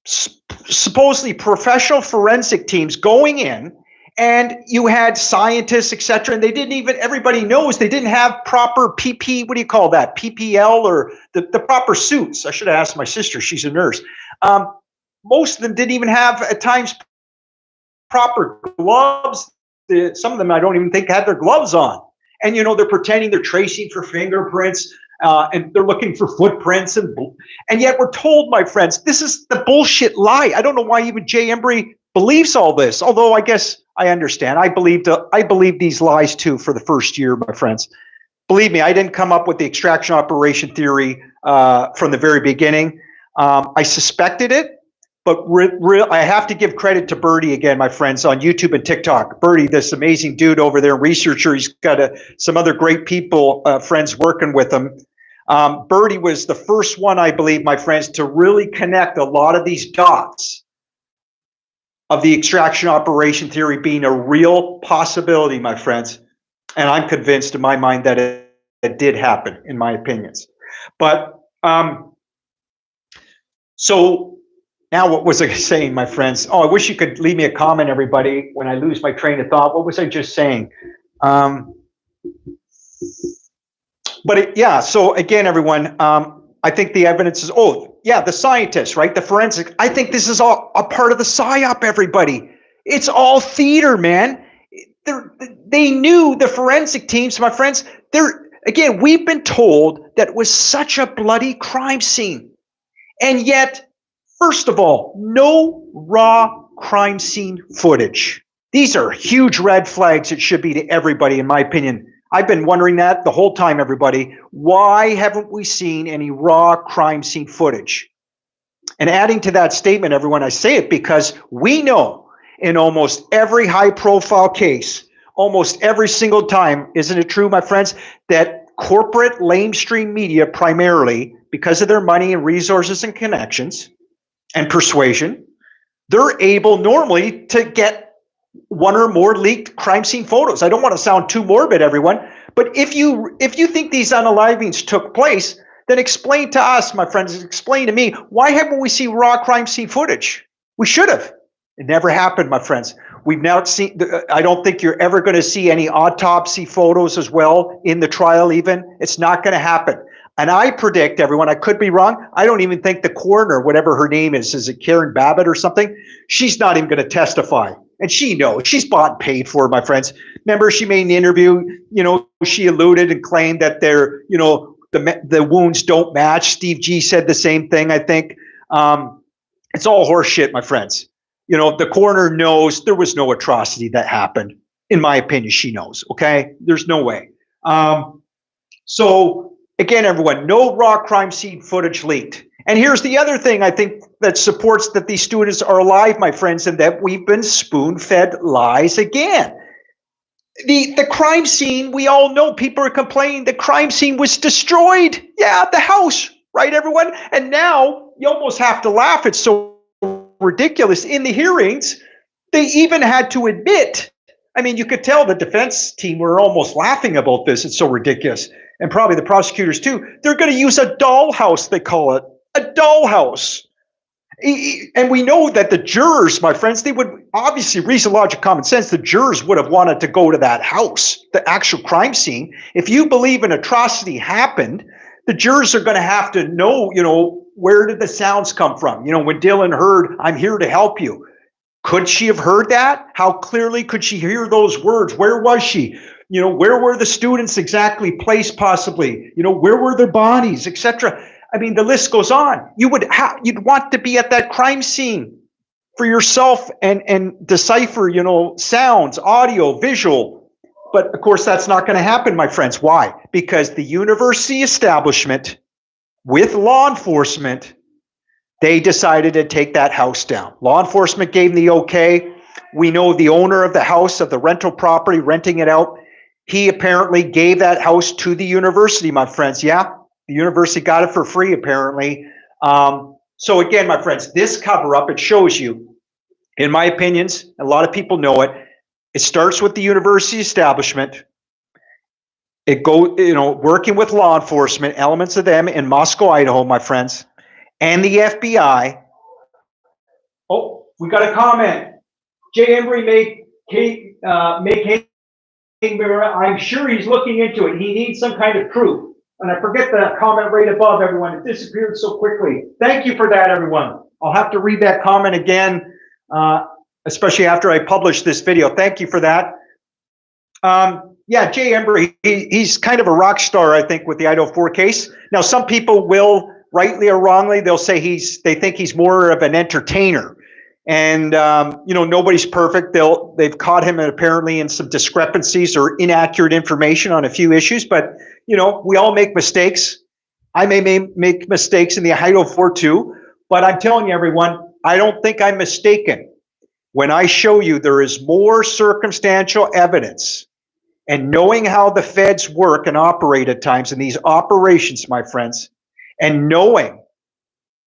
supposedly professional forensic teams going in, and you had scientists, etc. And they didn't even, everybody knows they didn't have proper PP, what do you call that? PPL, or the proper suits. I should have asked my sister, she's a nurse. Most of them didn't even have, at times, proper gloves. Some of them I don't even think had their gloves on. And, they're pretending they're tracing for fingerprints. And they're looking for footprints, and yet we're told, my friends, this is the bullshit lie. I don't know why even Jay Embry believes all this, although I guess I understand. I believed these lies too for the first year, my friends. Believe me, I didn't come up with the extraction operation theory from the very beginning. I suspected it, but I have to give credit to Birdie again, my friends, on YouTube and TikTok. Birdie, this amazing dude over there, researcher. He's got some other great people, friends working with him. Birdie was the first one, I believe, my friends, to really connect a lot of these dots of the extraction operation theory being a real possibility, my friends. And I'm convinced in my mind that it did happen, in my opinions. But so now what was I saying, my friends? Oh, I wish you could leave me a comment, everybody, when I lose my train of thought. What was I just saying? Yeah, so again, everyone, I think the evidence is, the scientists, right? The forensic. I think this is all a part of the PSYOP, everybody. It's all theater, man. They knew, the forensic teams, my friends, again, we've been told that it was such a bloody crime scene. And yet, first of all, no raw crime scene footage. These are huge red flags. It should be to everybody, in my opinion. I've been wondering that the whole time, everybody. Why haven't we seen any raw crime scene footage? And adding to that statement, everyone, I say it because we know in almost every high-profile case, almost every single time, isn't it true, my friends, that corporate lamestream media, primarily because of their money and resources and connections and persuasion, they're able normally to get one or more leaked crime scene photos. I don't want to sound too morbid, everyone, but if you think these unalivings took place, then explain to us, my friends, explain to me, why haven't we seen raw crime scene footage? We should have. It never happened, my friends. We've now seen, I don't think you're ever going to see any autopsy photos as well in the trial even. It's not going to happen. And I predict, everyone, I could be wrong, I don't even think the coroner, whatever her name is it Karen Babbitt or something? She's not even going to testify. And she knows. She's bought and paid for, my friends. Remember, she made an interview, she alluded and claimed that the wounds don't match. Steve G said the same thing, I think. It's all horse shit, my friends. The coroner knows there was no atrocity that happened. In my opinion, she knows, okay? There's no way. So, again, everyone, no raw crime scene footage leaked. And here's the other thing I think that supports that these students are alive, my friends, and that we've been spoon-fed lies again. The crime scene, we all know, people are complaining, the crime scene was destroyed. Yeah, the house, right, everyone? And now you almost have to laugh. It's so ridiculous. In the hearings, they even had to admit, I mean, you could tell the defense team were almost laughing about this. It's so ridiculous. And probably the prosecutors too. They're going to use a dollhouse, they call it. A dollhouse. And we know that the jurors, my friends, they would obviously, reason, logic, common sense, the jurors would have wanted to go to that house, the actual crime scene. If you believe an atrocity happened, the jurors are going to have to know, where did the sounds come from? When Dylan heard, "I'm here to help you." Could she have heard that? How clearly could she hear those words? Where was she? Where were the students exactly placed possibly? Where were their bodies, etc.? I mean, the list goes on. You'd want to be at that crime scene for yourself and decipher, sounds, audio, visual. But of course, that's not going to happen, my friends. Why? Because the university establishment with law enforcement, they decided to take that house down. Law enforcement gave them the okay. We know the owner of the house, of the rental property, renting it out, he apparently gave that house to the university, my friends. Yeah, the university got it for free, apparently. So again, my friends, this cover-up, it shows you, in my opinions, a lot of people know it, it starts with the university establishment. It goes, working with law enforcement, elements of them in Moscow, Idaho, my friends, and the FBI. Oh, we got a comment. Jay Embry make I'm sure he's looking into it. He needs some kind of proof. And I forget the comment right above, everyone. It disappeared so quickly. Thank you for that, everyone. I'll have to read that comment again, especially after I publish this video. Thank you for that. Yeah, Jay Embry, he's kind of a rock star, I think, with the IDAHO4 case. Now, some people will, rightly or wrongly, they'll say they think he's more of an entertainer. And, nobody's perfect. They've caught him apparently in some discrepancies or inaccurate information on a few issues. But, we all make mistakes. I may make mistakes in the IDAHO4 too. But I'm telling you, everyone, I don't think I'm mistaken when I show you there is more circumstantial evidence. And knowing how the feds work and operate at times in these operations, my friends, and knowing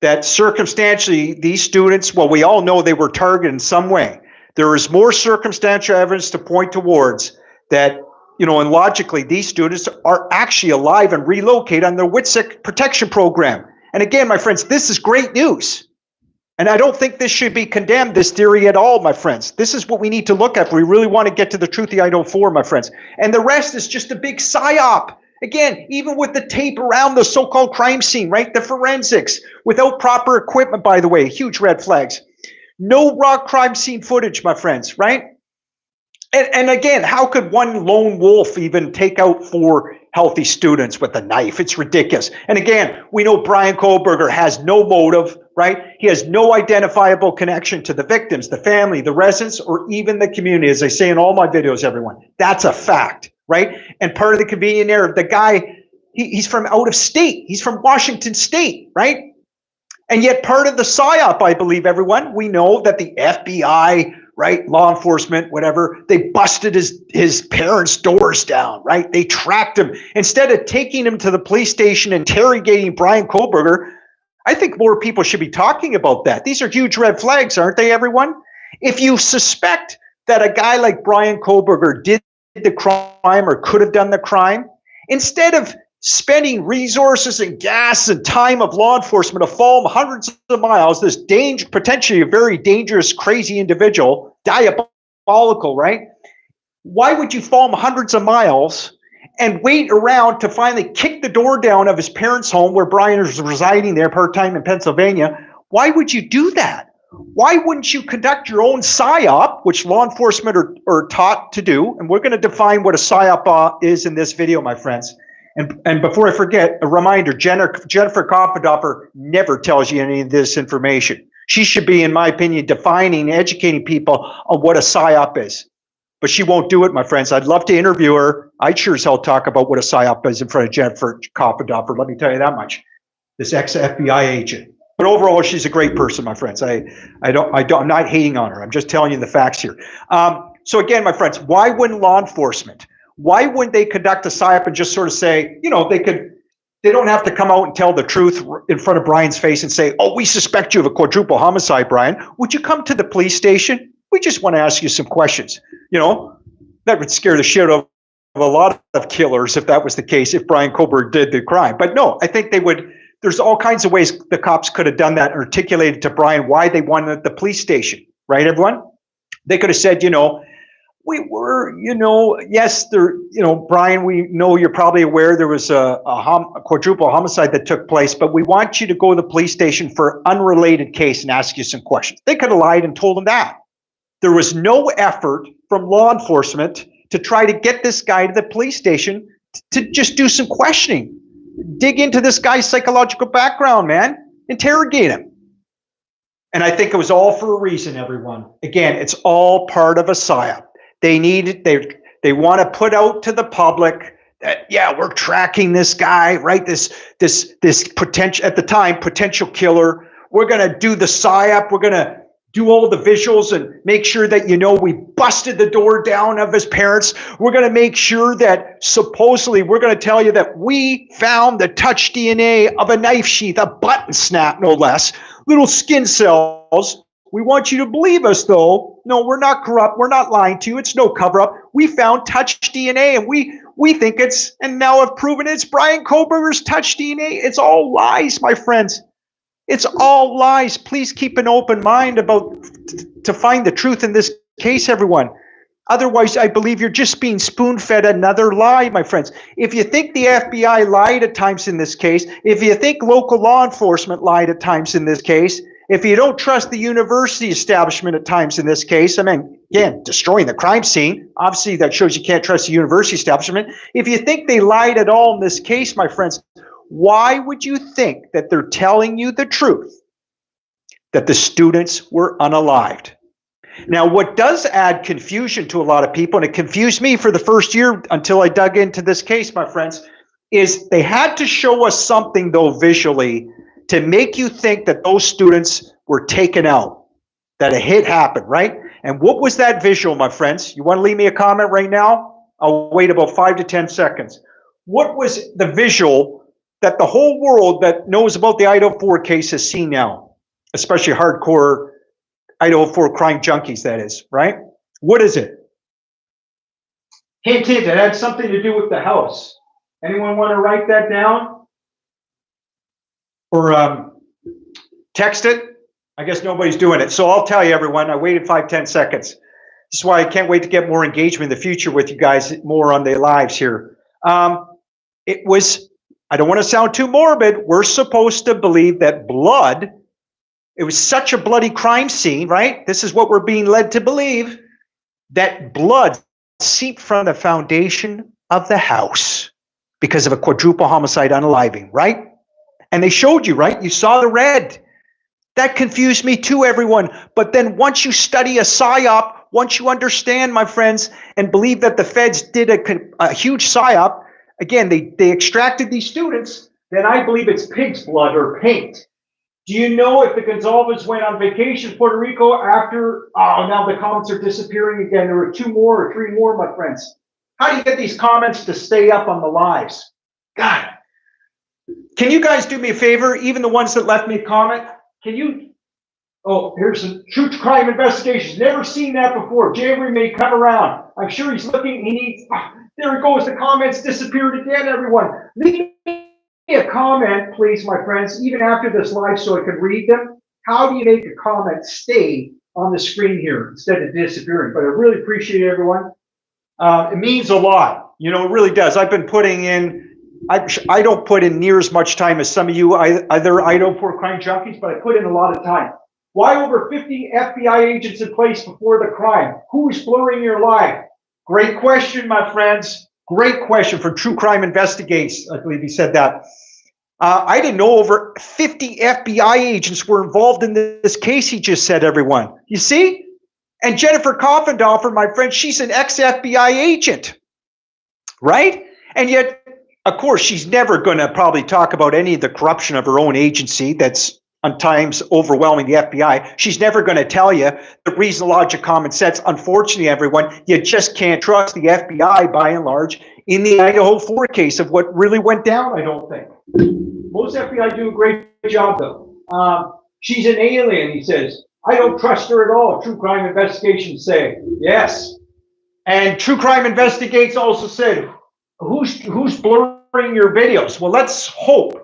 that circumstantially these students, well, we all know they were targeted in some way. There is more circumstantial evidence to point towards that, you know, and logically these students are actually alive and relocated on their WITSEC protection program. And again, my friends, this is great news. And I don't think this should be condemned, this theory at all, my friends. This is what we need to look at if we really want to get to the truth of the IDAHO4, my friends. And the rest is just a big psyop. Again, even with the tape around the so-called crime scene, right? The forensics, without proper equipment, by the way, huge red flags. No raw crime scene footage, my friends, right? And again, how could one lone wolf even take out 4 healthy students with a knife? It's ridiculous. And again, we know Brian Kohberger has no motive, right? He has no identifiable connection to the victims, the family, the residents, or even the community, as I say in all my videos, everyone. That's a fact, right? And part of the convenient narrative, the guy, he's from out of state. He's from Washington State, right? And yet part of the PSYOP, I believe, everyone, we know that the FBI, right, law enforcement, whatever, they busted his parents' doors down, right? They tracked him. Instead of taking him to the police station, interrogating Brian Kohberger, I think more people should be talking about that. These are huge red flags, aren't they, everyone? If you suspect that a guy like Brian Kohberger did the crime or could have done the crime, instead of spending resources and gas and time of law enforcement to follow him hundreds of miles, this potentially a very dangerous, crazy individual, diabolical, right? Why would you follow him hundreds of miles and wait around to finally kick the door down of his parents' home where Brian is residing there part-time in Pennsylvania? Why would you do that? Why wouldn't you conduct your own PSYOP, which law enforcement are taught to do? And we're going to define what a PSYOP is in this video, my friends. And before I forget, a reminder, Jennifer COFFINDAFFER never tells you any of this information. She should be, in my opinion, defining, educating people on what a PSYOP is. But she won't do it, my friends. I'd love to interview her. I'd sure as hell talk about what a PSYOP is in front of Jennifer COFFINDAFFER. Let me tell you that much. This ex-FBI agent. But overall, she's a great person, my friends. I'm not hating on her. I'm just telling you the facts here. So again, my friends, why wouldn't law enforcement? Why wouldn't they conduct a PSYOP and just sort of say, you know, they don't have to come out and tell the truth in front of Brian's face and say, oh, we suspect you of a quadruple homicide, Brian. Would you come to the police station? We just want to ask you some questions. You know, that would scare the shit out of a lot of killers if that was the case, if Brian Kohberger did the crime. But no, I think they would. There's all kinds of ways the cops could have done that, articulated to Brian why they wanted the police station, right, everyone? They could have said, you know, we were, you know, yes, there, you know, Brian, we know you're probably aware there was a quadruple homicide that took place, but we want you to go to the police station for an unrelated case and ask you some questions. They could have lied and told him that. There was no effort from law enforcement to try to get this guy to the police station to just do some questioning. Dig into this guy's psychological background, man. Interrogate him. And I think it was all for a reason, everyone. Again, it's all part of a PSYOP. They want to put out to the public that, yeah, we're tracking this guy, right? This potential, at the time, potential killer. We're going to do the PSYOP. We're going to do all the visuals and make sure that, you know, we busted the door down of his parents. We're going to make sure that supposedly we're going to tell you that we found the touch DNA of a knife sheath, a button snap, no less, little skin cells. We want you to believe us, though. No, we're not corrupt. We're not lying to you. It's no cover-up. We found touch DNA, and we think it's, and now have proven it's Brian Kohberger's touch DNA. It's all lies, my friends. It's all lies. Please keep an open mind to find the truth in this case, everyone. Otherwise, I believe you're just being spoon-fed another lie, my friends. If you think the FBI lied at times in this case, if you think local law enforcement lied at times in this case, if you don't trust the university establishment at times in this case, I mean, again, destroying the crime scene, obviously that shows you can't trust the university establishment. If you think they lied at all in this case, my friends, why would you think that they're telling you the truth, that the students were unalived? Now, what does add confusion to a lot of people, and it confused me for the first year until I dug into this case, my friends, is they had to show us something, though, visually to make you think that those students were taken out, that a hit happened, right? And what was that visual, my friends? You want to leave me a comment right now? I'll wait about 5 to 10 seconds. What was the visual that the whole world that knows about the IDAHO4 case has seen now, especially hardcore IDAHO4 crime junkies, that is, right? What is it? Hint, hint, it had something to do with the house. Anyone want to write that down? Or text it? I guess nobody's doing it. So I'll tell you, everyone, I waited 5-10 seconds. This is why I can't wait to get more engagement in the future with you guys, more on the lives here. It was, I don't want to sound too morbid, we're supposed to believe that blood, it was such a bloody crime scene, right? This is what we're being led to believe, that blood seeped from the foundation of the house because of a quadruple homicide unaliving, right? And they showed you, right? You saw the red. That confused me too, everyone. But then once you study a PSYOP, once you understand, my friends, and believe that the feds did a huge PSYOP, again, they extracted these students, then I believe it's pig's blood or paint. Do you know if the Gonzalez went on vacation to Puerto Rico after, oh, now the comments are disappearing again. There were 2 more or 3 more, my friends. How do you get these comments to stay up on the lives? God. Can you guys do me a favor, even the ones that left me a comment? Can you, oh, here's some true crime investigations. Never seen that before. Jerry may come around. I'm sure he's looking, he needs, there it goes, the comments disappeared again, everyone. Leave me a comment, please, my friends, even after this live so I can read them. How do you make a comment stay on the screen here instead of disappearing? But I really appreciate it, everyone. It means a lot. You know, it really does. I've been putting in, I don't put in near as much time as some of you other IDAHO4 crime junkies, but I put in a lot of time. Why over 50 FBI agents in place before the crime? Who's blurring your life? Great question, my friends. Great question for True Crime Investigates. I believe he said that. I didn't know over 50 FBI agents were involved in this case, he just said, everyone. You see? And Jennifer Coffindaffer, my friend, she's an ex-FBI agent, right? And yet, of course, she's never going to probably talk about any of the corruption of her own agency that's on times overwhelming the FBI. She's never going to tell you the reason, logic, common sense. Unfortunately, everyone, you just can't trust the FBI by and large in the IDAHO4 case of what really went down, I don't think. Most FBI do a great job, though. She's an alien, he says. I don't trust her at all, True Crime Investigations say. Yes. And True Crime Investigates also said, who's blurring your videos? Well, let's hope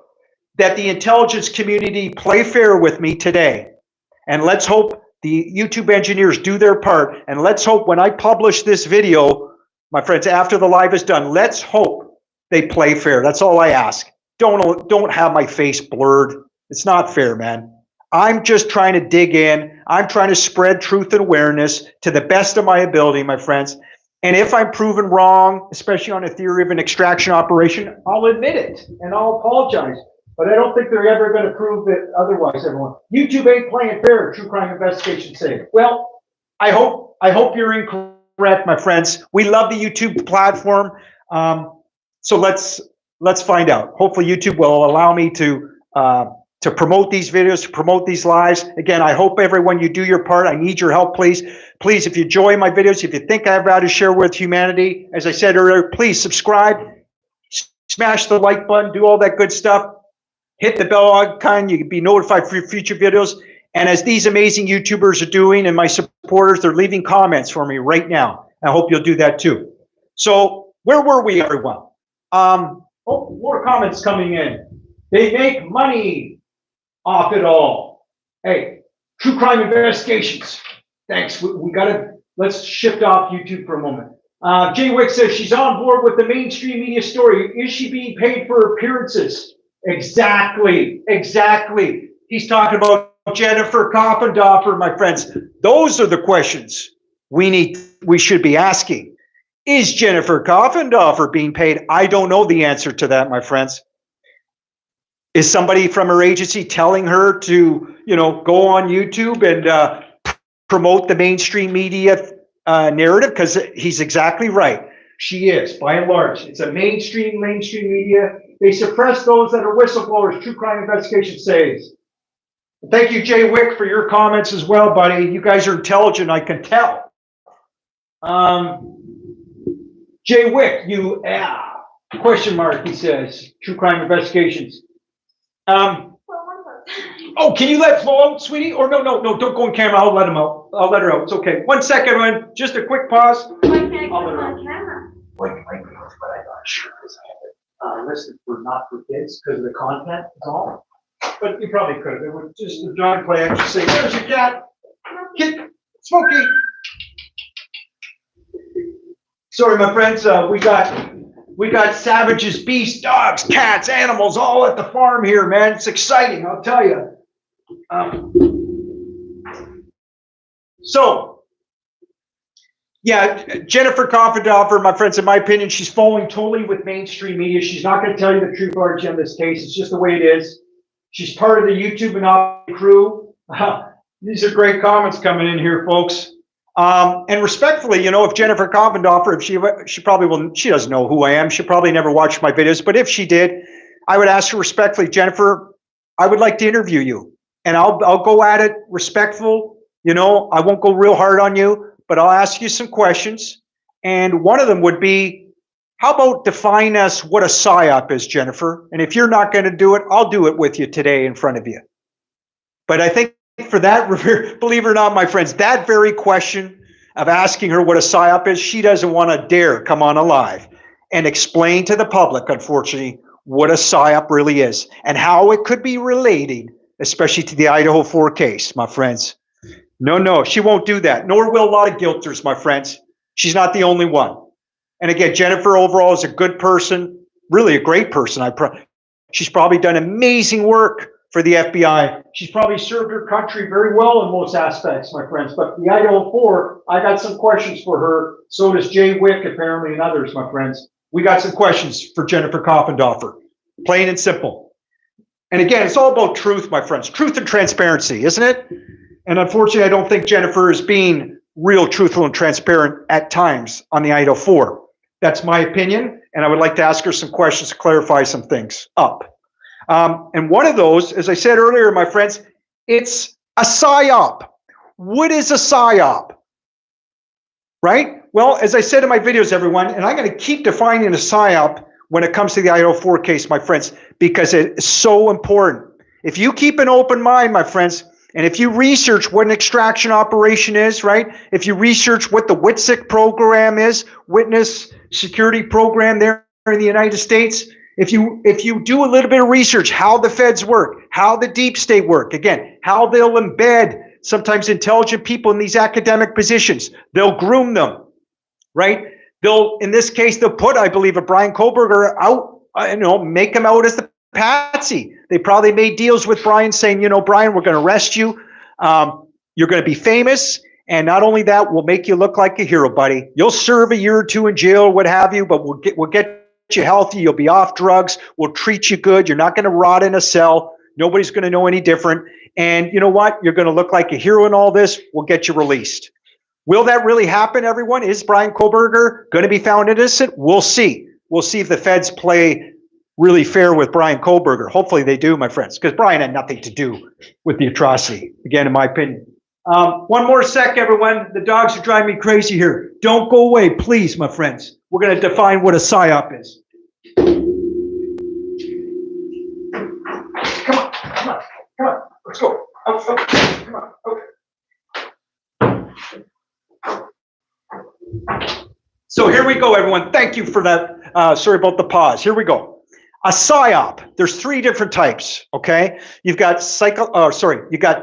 that the intelligence community play fair with me today. And let's hope the YouTube engineers do their part. And let's hope when I publish this video, my friends, after the live is done, let's hope they play fair. That's all I ask. Don't have my face blurred. It's not fair, man. I'm just trying to dig in. I'm trying to spread truth and awareness to the best of my ability, my friends. And if I'm proven wrong, especially on a theory of an extraction operation, I'll admit it and I'll apologize. But I don't think they're ever going to prove it otherwise, everyone. YouTube ain't playing fair, True Crime Investigation say. Well, I hope you're incorrect, my friends. We love the YouTube platform. So let's find out. Hopefully YouTube will allow me to promote these videos, to promote these lives. Again, I hope everyone, you do your part. I need your help, please. Please, if you enjoy my videos, if you think I have value to share with humanity, as I said earlier, please subscribe, smash the like button, do all that good stuff. Hit the bell icon. You can be notified for future videos. And as these amazing YouTubers are doing and my supporters, they're leaving comments for me right now. I hope you'll do that too. So where were we, everyone? Oh, more comments coming in. They make money off it all. Hey, True Crime Investigations. Thanks. We gotta, let's shift off YouTube for a moment. Jay Wick says she's on board with the mainstream media story. Is she being paid for appearances? Exactly. He's talking about Jennifer Coffindaffer, my friends. Those are the questions we should be asking. Is Jennifer Coffindaffer being paid? I don't know the answer to that, my friends. Is somebody from her agency telling her to, go on YouTube and promote the mainstream media narrative? Because he's exactly right. She is, by and large. It's a mainstream media. They suppress those that are whistleblowers, True Crime Investigation says. Thank you, Jay Wick, for your comments as well, buddy. You guys are intelligent, I can tell. Jay Wick, Question mark, he says. True crime investigations. Oh, can you let Flo out, sweetie? Or no, don't go on camera. I'll let him out. I'll let her out. It's okay. 1 second, man. Just a quick pause. Why can't I come on camera? Well, you might be, but I'm not sure because I have it listed for not for kids because of the content. It's all. But you probably could. It was just a John play. I just say, "There's your cat, kid, Smokey." Sorry, my friends. We got savages, beasts, dogs, cats, animals, all at the farm here, man. It's exciting, I'll tell you. Yeah, Jennifer Coffindaffer, my friends, in my opinion, she's following totally with mainstream media. She's not going to tell you the truth, RG, on this case. It's just the way it is. She's part of the YouTube and crew. These are great comments coming in here, folks. And respectfully, you know, if Jennifer Coffindaffer, if she probably will, she doesn't know who I am. She probably never watched my videos, but if she did, I would ask her respectfully, Jennifer, I would like to interview you, and I'll go at it respectful. You know, I won't go real hard on you, but I'll ask you some questions. And one of them would be, how about define us what a PSYOP is, Jennifer? And if you're not going to do it, I'll do it with you today in front of you. But I think for that, believe it or not, my friends, that very question of asking her what a PSYOP is, she doesn't want to dare come on alive and explain to the public, unfortunately, what a PSYOP really is and how it could be related, especially to the IDAHO4 case, my friends. No, she won't do that, nor will a lot of guilters, my friends. She's not the only one. And again, Jennifer overall is a good person, really a great person. She's probably done amazing work for the FBI. She's probably served her country very well in most aspects, my friends. But the IDAHO4, I got some questions for her. So does Jay Wick, apparently, and others, my friends. We got some questions for Jennifer Coffindaffer, plain and simple. And again, it's all about truth, my friends. Truth and transparency, isn't it? And unfortunately, I don't think Jennifer is being real truthful and transparent at times on the IDAHO4. That's my opinion, and I would like to ask her some questions to clarify some things up. And one of those, as I said earlier, my friends, it's a PSYOP. What is a PSYOP? Right? Well, as I said in my videos, everyone, and I'm going to keep defining a PSYOP when it comes to the IDAHO4 case, my friends, because it's so important. If you keep an open mind, my friends, and if you research what an extraction operation is, right? If you research what the WITSEC program is, Witness Security Program there in the United States, if you do a little bit of research, how the feds work, how the deep state work, again, how they'll embed sometimes intelligent people in these academic positions, they'll groom them, right? In this case, they'll put, I believe, a Brian Kohberger out, make him out as the patsy. They probably made deals with Brian saying, Brian, we're going to arrest you. You're going to be famous. And not only that, we'll make you look like a hero, buddy. You'll serve a year or two in jail or what have you, but we'll get you healthy. You'll be off drugs. We'll treat you good. You're not going to rot in a cell. Nobody's going to know any different. And you know what? You're going to look like a hero in all this. We'll get you released. Will that really happen, everyone? Is Brian Kohberger going to be found innocent? We'll see. We'll see if the feds play really fair with Brian Kohberger. Hopefully they do, my friends, because Brian had nothing to do with the atrocity, again, in my opinion. One more sec, everyone. The dogs are driving me crazy here. Don't go away, please, my friends. We're going to define what a PSYOP is. Come on. Let's go. Come on. So here we go, everyone. Thank you for that. Sorry about the pause. Here we go. A PSYOP, there's three different types, okay? You've got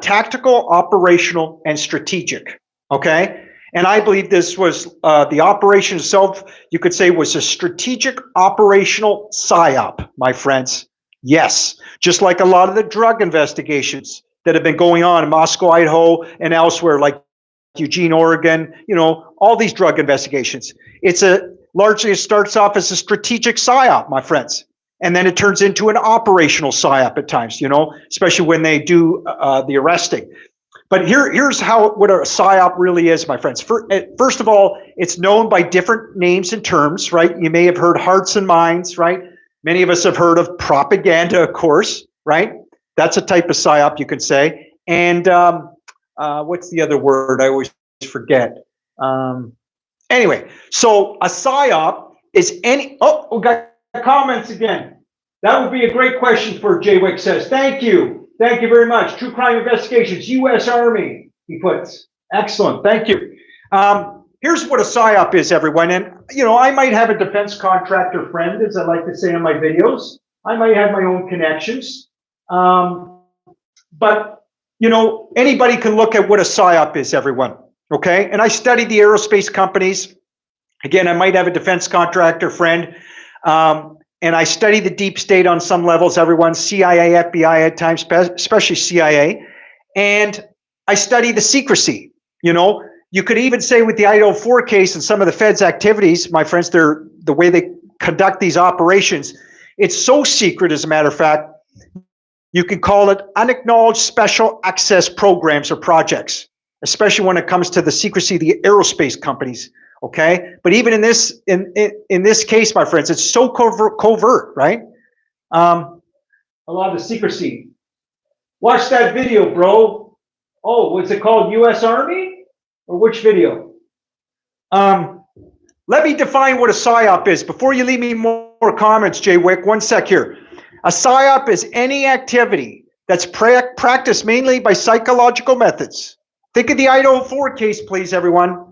tactical, operational, and strategic, okay? And I believe this was, the operation itself, you could say, was a strategic operational PSYOP, my friends. Yes, just like a lot of the drug investigations that have been going on in Moscow, Idaho, and elsewhere, like Eugene, Oregon, all these drug investigations. Largely it starts off as a strategic PSYOP, my friends. And then it turns into an operational PSYOP at times, especially when they do the arresting. But here's what a PSYOP really is, my friends. First of all, it's known by different names and terms, right? You may have heard hearts and minds, right? Many of us have heard of propaganda, of course, right? That's a type of PSYOP, you could say. And what's the other word? I always forget. Anyway, so a PSYOP is any... Oh, guys, comments again. That would be a great question for Jay Wick says. Thank you. Thank you very much. True Crime Investigations, U.S. Army, he puts. Excellent. Thank you. Here's what a PSYOP is, everyone. And, you know, I might have a defense contractor friend, as I like to say in my videos. I might have my own connections. But, you know, anybody can look at what a PSYOP is, everyone. Okay? And I studied the aerospace companies. Again, I might have a defense contractor friend. And I study the deep state on some levels, everyone, CIA, FBI at times, especially CIA. And I study the secrecy. You know, you could even say with the IDAHO4 case and some of the Fed's activities, my friends, the way they conduct these operations, it's so secret, as a matter of fact, you could call it unacknowledged special access programs or projects, especially when it comes to the secrecy of the aerospace companies. Okay, but even in this case, my friends, it's so covert, right? A lot of the secrecy. Watch that video, bro. Oh, what's it called? U.S. Army, or which video? Let me define what a PSYOP is before you leave me more comments, Jay Wick. One sec here. A PSYOP is any activity that's practiced mainly by psychological methods. Think of the IDAHO4 case, please, everyone.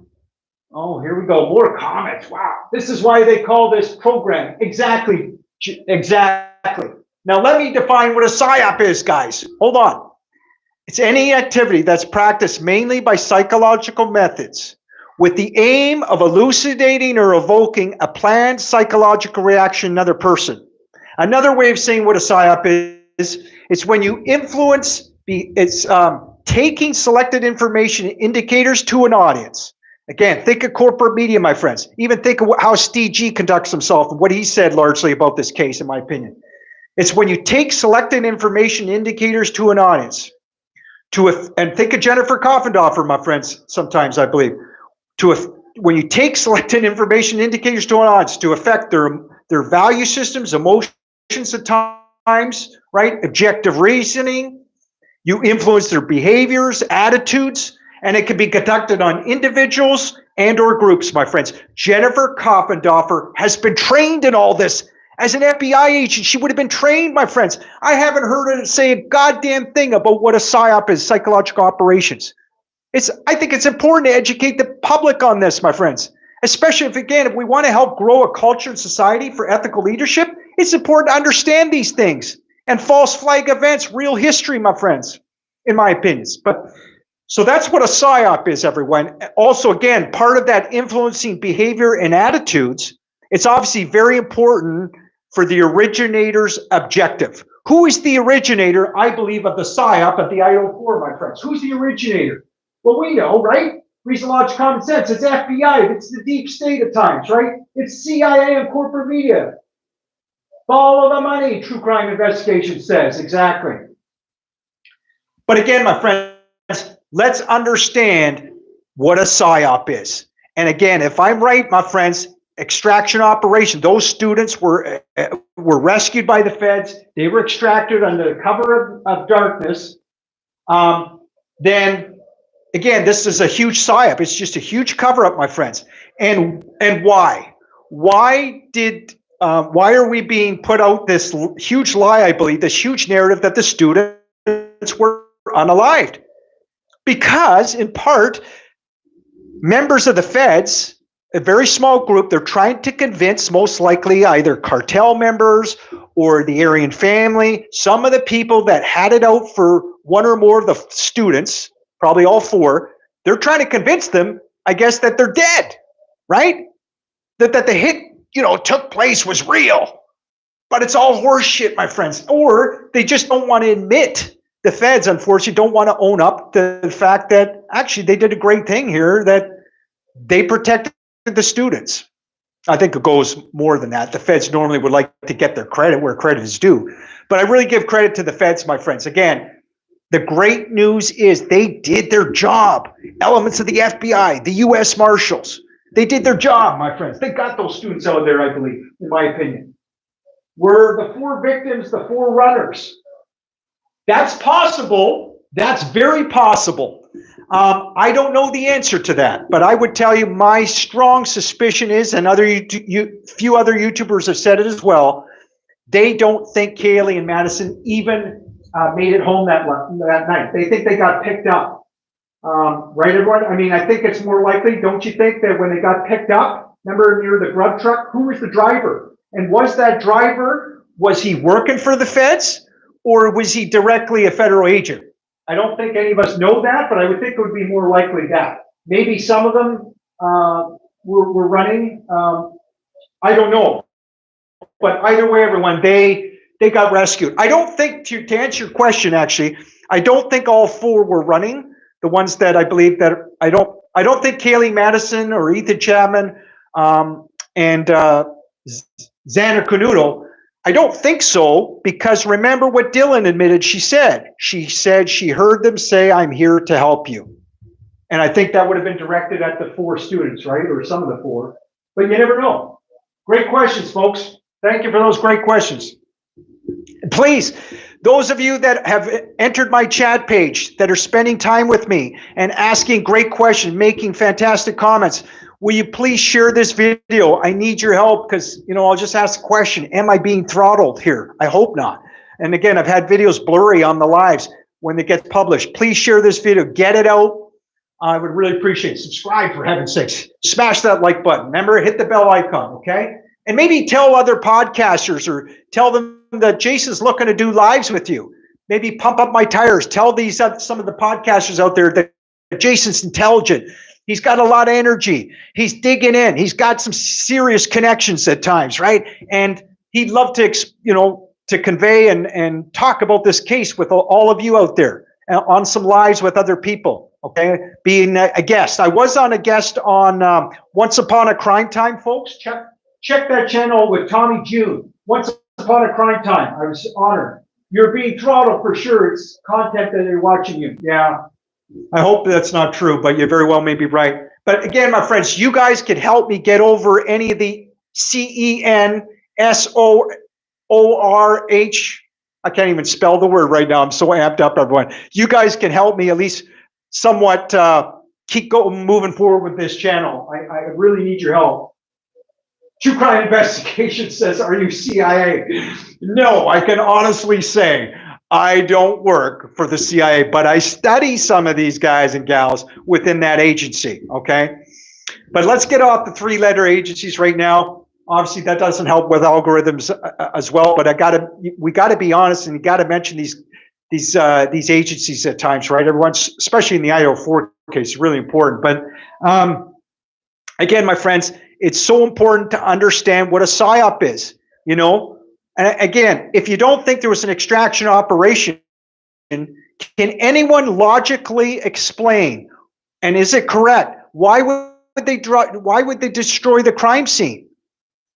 Oh, here we go. More comments. Wow. This is why they call this program. Exactly. Exactly. Now, let me define what a PSYOP is, guys. Hold on. It's any activity that's practiced mainly by psychological methods with the aim of elucidating or evoking a planned psychological reaction in another person. Another way of saying what a PSYOP is, it's when you influence, taking selected information indicators to an audience. Again, think of corporate media, my friends. Even think of how Steve G conducts himself and what he said largely about this case, in my opinion. It's when you take selected information indicators to an audience. And think of Jennifer Coffindaffer, my friends, sometimes, I believe. When you take selected information indicators to an audience to affect their value systems, emotions at times, right? Objective reasoning. You influence their behaviors, attitudes, and it can be conducted on individuals and or groups, my friends. Jennifer Coffindaffer has been trained in all this. As an FBI agent, she would have been trained, my friends. I haven't heard her say a goddamn thing about what a PSYOP is, psychological operations. I think it's important to educate the public on this, my friends. Especially if we want to help grow a culture and society for ethical leadership, it's important to understand these things. And false flag events, real history, my friends, in my opinions. So that's what a PSYOP is, everyone. Also, again, part of that influencing behavior and attitudes, it's obviously very important for the originator's objective. Who is the originator, I believe, of the PSYOP of the IDAHO4, my friends? Who's the originator? Well, we know, right? Reason, logic, common sense. It's FBI. It's the deep state at times, right? It's CIA and corporate media. Follow the money, True Crime Investigation says. Exactly. But again, my friends, let's understand what a PSYOP is. And again, if I'm right, my friends, extraction operation, those students were rescued by the feds. They were extracted under the cover of darkness. Then, again, this is a huge PSYOP. It's just a huge cover-up, my friends. And why? Why are we being put out this huge lie, I believe, this huge narrative that the students were unalived? Because, in part, members of the feds, a very small group, they're trying to convince most likely either cartel members or the Aryan family, some of the people that had it out for one or more of the students, probably all four, they're trying to convince them, I guess, that they're dead, right? That the hit, took place was real. But it's all horseshit, my friends. Or they just don't want to admit. The feds, unfortunately, don't want to own up to the fact that actually they did a great thing here, that they protected the students. I think it goes more than that. The feds normally would like to get their credit where credit is due. But I really give credit to the feds, my friends. Again, the great news is they did their job. Elements of the FBI, the U.S. Marshals, they did their job, my friends. They got those students out of there, I believe, in my opinion. Were the four victims the four runners? That's possible. That's very possible. I don't know the answer to that, but I would tell you my strong suspicion is, and few other YouTubers have said it as well, they don't think Kaylee and Madison even made it home that night. They think they got picked up. Right, everyone? I mean, I think it's more likely, don't you think, that when they got picked up, remember near the grub truck, who was the driver? And was that driver, was he working for the feds, or was he directly a federal agent? I don't think any of us know that, but I would think it would be more likely that. Maybe some of them were running. I don't know. But either way, everyone, they got rescued. I don't think, to answer your question, actually, I don't think all 4 were running. The ones that I believe that I don't think Kaylee Madison or Ethan Chapman and Xander Canuto, I don't think so, because remember what Dylan admitted she said. She said she heard them say, "I'm here to help you." And I think that would have been directed at the 4 students, right? Or some of the 4. But you never know. Great questions, folks. Thank you for those great questions. Please, those of you that have entered my chat page, that are spending time with me and asking great questions, making fantastic comments, will you please share this video? I need your help, because, I'll just ask the question, am I being throttled here? I hope not. And again, I've had videos blurry on the lives when it gets published. Please share this video, get it out. I would really appreciate it. Subscribe, for heaven's sakes. Smash that like button. Remember, hit the bell icon, okay? And maybe tell other podcasters, or tell them that Jason's looking to do lives with you. Maybe pump up my tires. Tell these some of the podcasters out there that Jason's intelligent. He's got a lot of energy. He's digging in. He's got some serious connections at times, right? And he'd love to, to convey and talk about this case with all of you out there on some lives with other people, okay? Being a guest. I was on a guest on Once Upon a Crime Time, folks. Check that channel with Tommy June. Once Upon a Crime Time. I was honored. You're being throttled for sure. It's content that they're watching you. Yeah. I hope that's not true, but you very well may be right. But again, my friends, you guys could help me get over any of the CENSORH. I can't even spell the word right now. I'm so amped up, everyone. You guys can help me at least somewhat keep moving forward with this channel. I really need your help. True Crime Investigation says, "Are you CIA?" No, I can honestly say I don't work for the CIA, but I study some of these guys and gals within that agency, okay? But let's get off the 3-letter agencies right now. Obviously, that doesn't help with algorithms as well, but we gotta be honest, and you gotta mention these agencies at times, right? Everyone's, especially in the IDAHO4 case, really important. But again, my friends, it's so important to understand what a PSYOP is, And again, if you don't think there was an extraction operation, can anyone logically explain, and is it correct, why would they destroy the crime scene,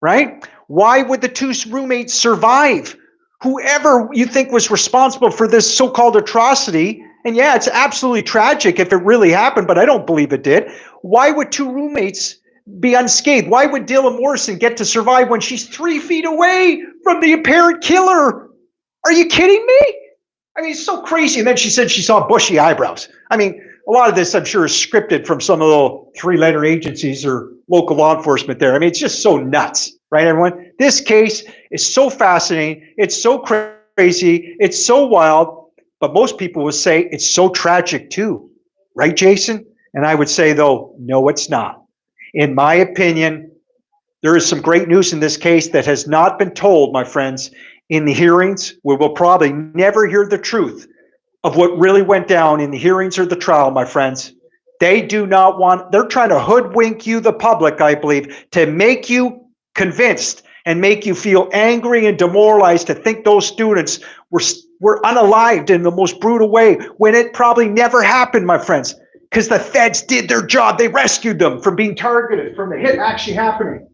right? Why would the 2 roommates survive? Whoever you think was responsible for this so-called atrocity, and yeah, it's absolutely tragic if it really happened, but I don't believe it did. Why would 2 roommates be unscathed? Why would Dylan Morrison get to survive when she's 3 feet away from the apparent killer? Are you kidding me? I mean, it's so crazy. And then she said she saw bushy eyebrows. I mean, a lot of this, I'm sure, is scripted from some of the 3-letter agencies or local law enforcement there. I mean, it's just so nuts, right, everyone? This case is so fascinating. It's so crazy. It's so wild. But most people would say it's so tragic too. Right, Jason? And I would say, though, no, it's not. In my opinion, there is some great news in this case that has not been told, my friends, in the hearings. We will probably never hear the truth of what really went down in the hearings or the trial, my friends. They do not want, they're trying to hoodwink you, the public, I believe, to make you convinced and make you feel angry and demoralized to think those students were unalived in the most brutal way, when it probably never happened, my friends. Because the feds did their job. They rescued them from being targeted, from the hit actually happening.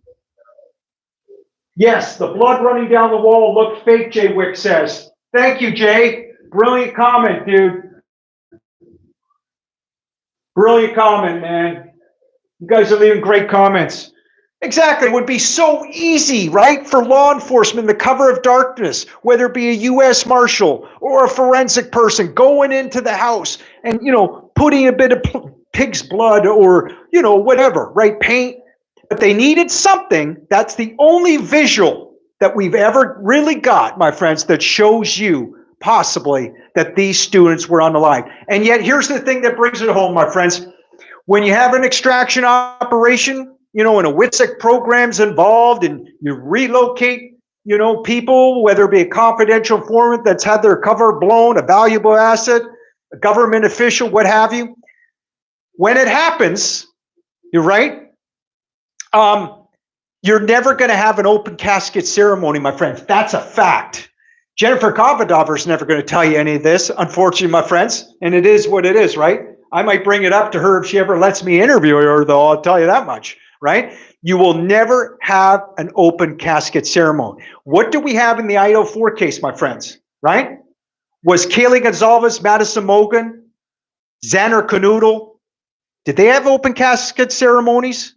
Yes, the blood running down the wall looked fake, Jay Wick says. Thank you, Jay. Brilliant comment, dude. Brilliant comment, man. You guys are leaving great comments. Exactly. It would be so easy, right, for law enforcement in the cover of darkness, whether it be a U.S. Marshal or a forensic person going into the house and, putting a bit of pig's blood or, you know, whatever, right? Paint. But they needed something. That's the only visual that we've ever really got, my friends, that shows you possibly that these students were on the line. And yet here's the thing that brings it home, my friends. When you have an extraction operation, you know, and a WITSEC program's involved and you relocate, you know, people, whether it be a confidential informant that's had their cover blown, a valuable asset, a government official, what have you. When it happens, you're right, you're never going to have an open casket ceremony, my friends. That's a fact. Jennifer Coffindaffer is never going to tell you any of this, unfortunately, my friends. And it is what it is, right? I might bring it up to her if she ever lets me interview her, though, I'll tell you that much, right? You will never have an open casket ceremony. What do we have in the IDAHO4 case, my friends, right? Was Kaylee Gonzalez, Madison Mogan, Xander Canoodle, did they have open casket ceremonies?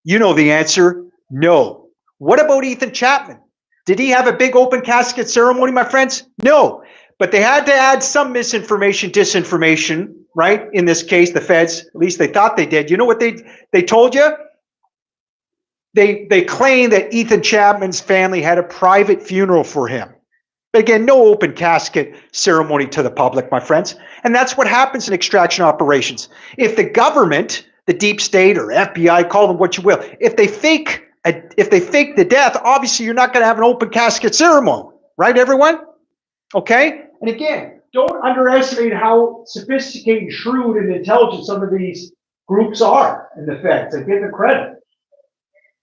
You know the answer, no. What about Ethan Chapman? Did he have a big open casket ceremony, my friends? No. But they had to add some misinformation, disinformation, right? In this case, the feds, at least they thought they did. You know what they told you? They claimed that Ethan Chapman's family had a private funeral for him. But again, no open casket ceremony to the public, my friends. And that's what happens in extraction operations. If the government, the deep state or FBI, call them what you will, if they fake the death, obviously you're not going to have an open casket ceremony, right, everyone? Okay? And again, don't underestimate how sophisticated, shrewd, and intelligent some of these groups are in the feds. I give them credit.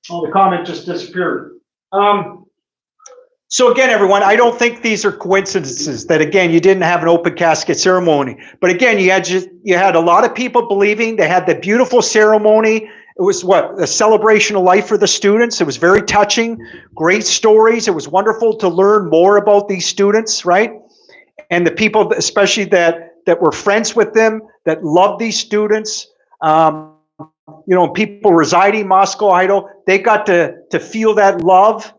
Oh, the comment just disappeared. So again, everyone, I don't think these are coincidences that, again, you didn't have an open casket ceremony. But again, you had a lot of people believing. They had the beautiful ceremony. It was a celebration of life for the students. It was very touching, great stories. It was wonderful to learn more about these students, right? And the people, especially that were friends with them, that loved these students. You know, people residing in Moscow, Idaho, they got to feel that love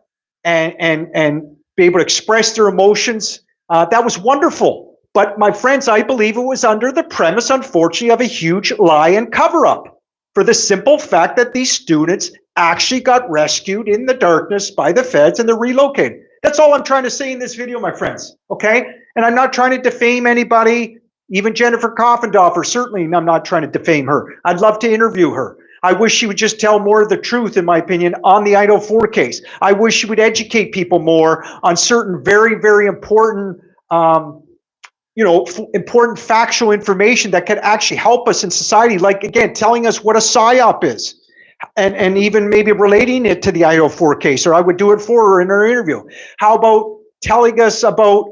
and be able to express their emotions. That was wonderful. But my friends, I believe it was under the premise, unfortunately, of a huge lie and cover-up for the simple fact that these students actually got rescued in the darkness by the feds and they're relocated. That's all I'm trying to say in this video, my friends, okay? And I'm not trying to defame anybody, even Jennifer Coffindaffer, certainly I'm not trying to defame her. I'd love to interview her. I wish she would just tell more of the truth, in my opinion, on the IDAHO4 case. I wish she would educate people more on certain very, very important, important factual information that could actually help us in society. Like, again, telling us what a PSYOP is and even maybe relating it to the IDAHO4 case, or I would do it for her in her interview. How about telling us about,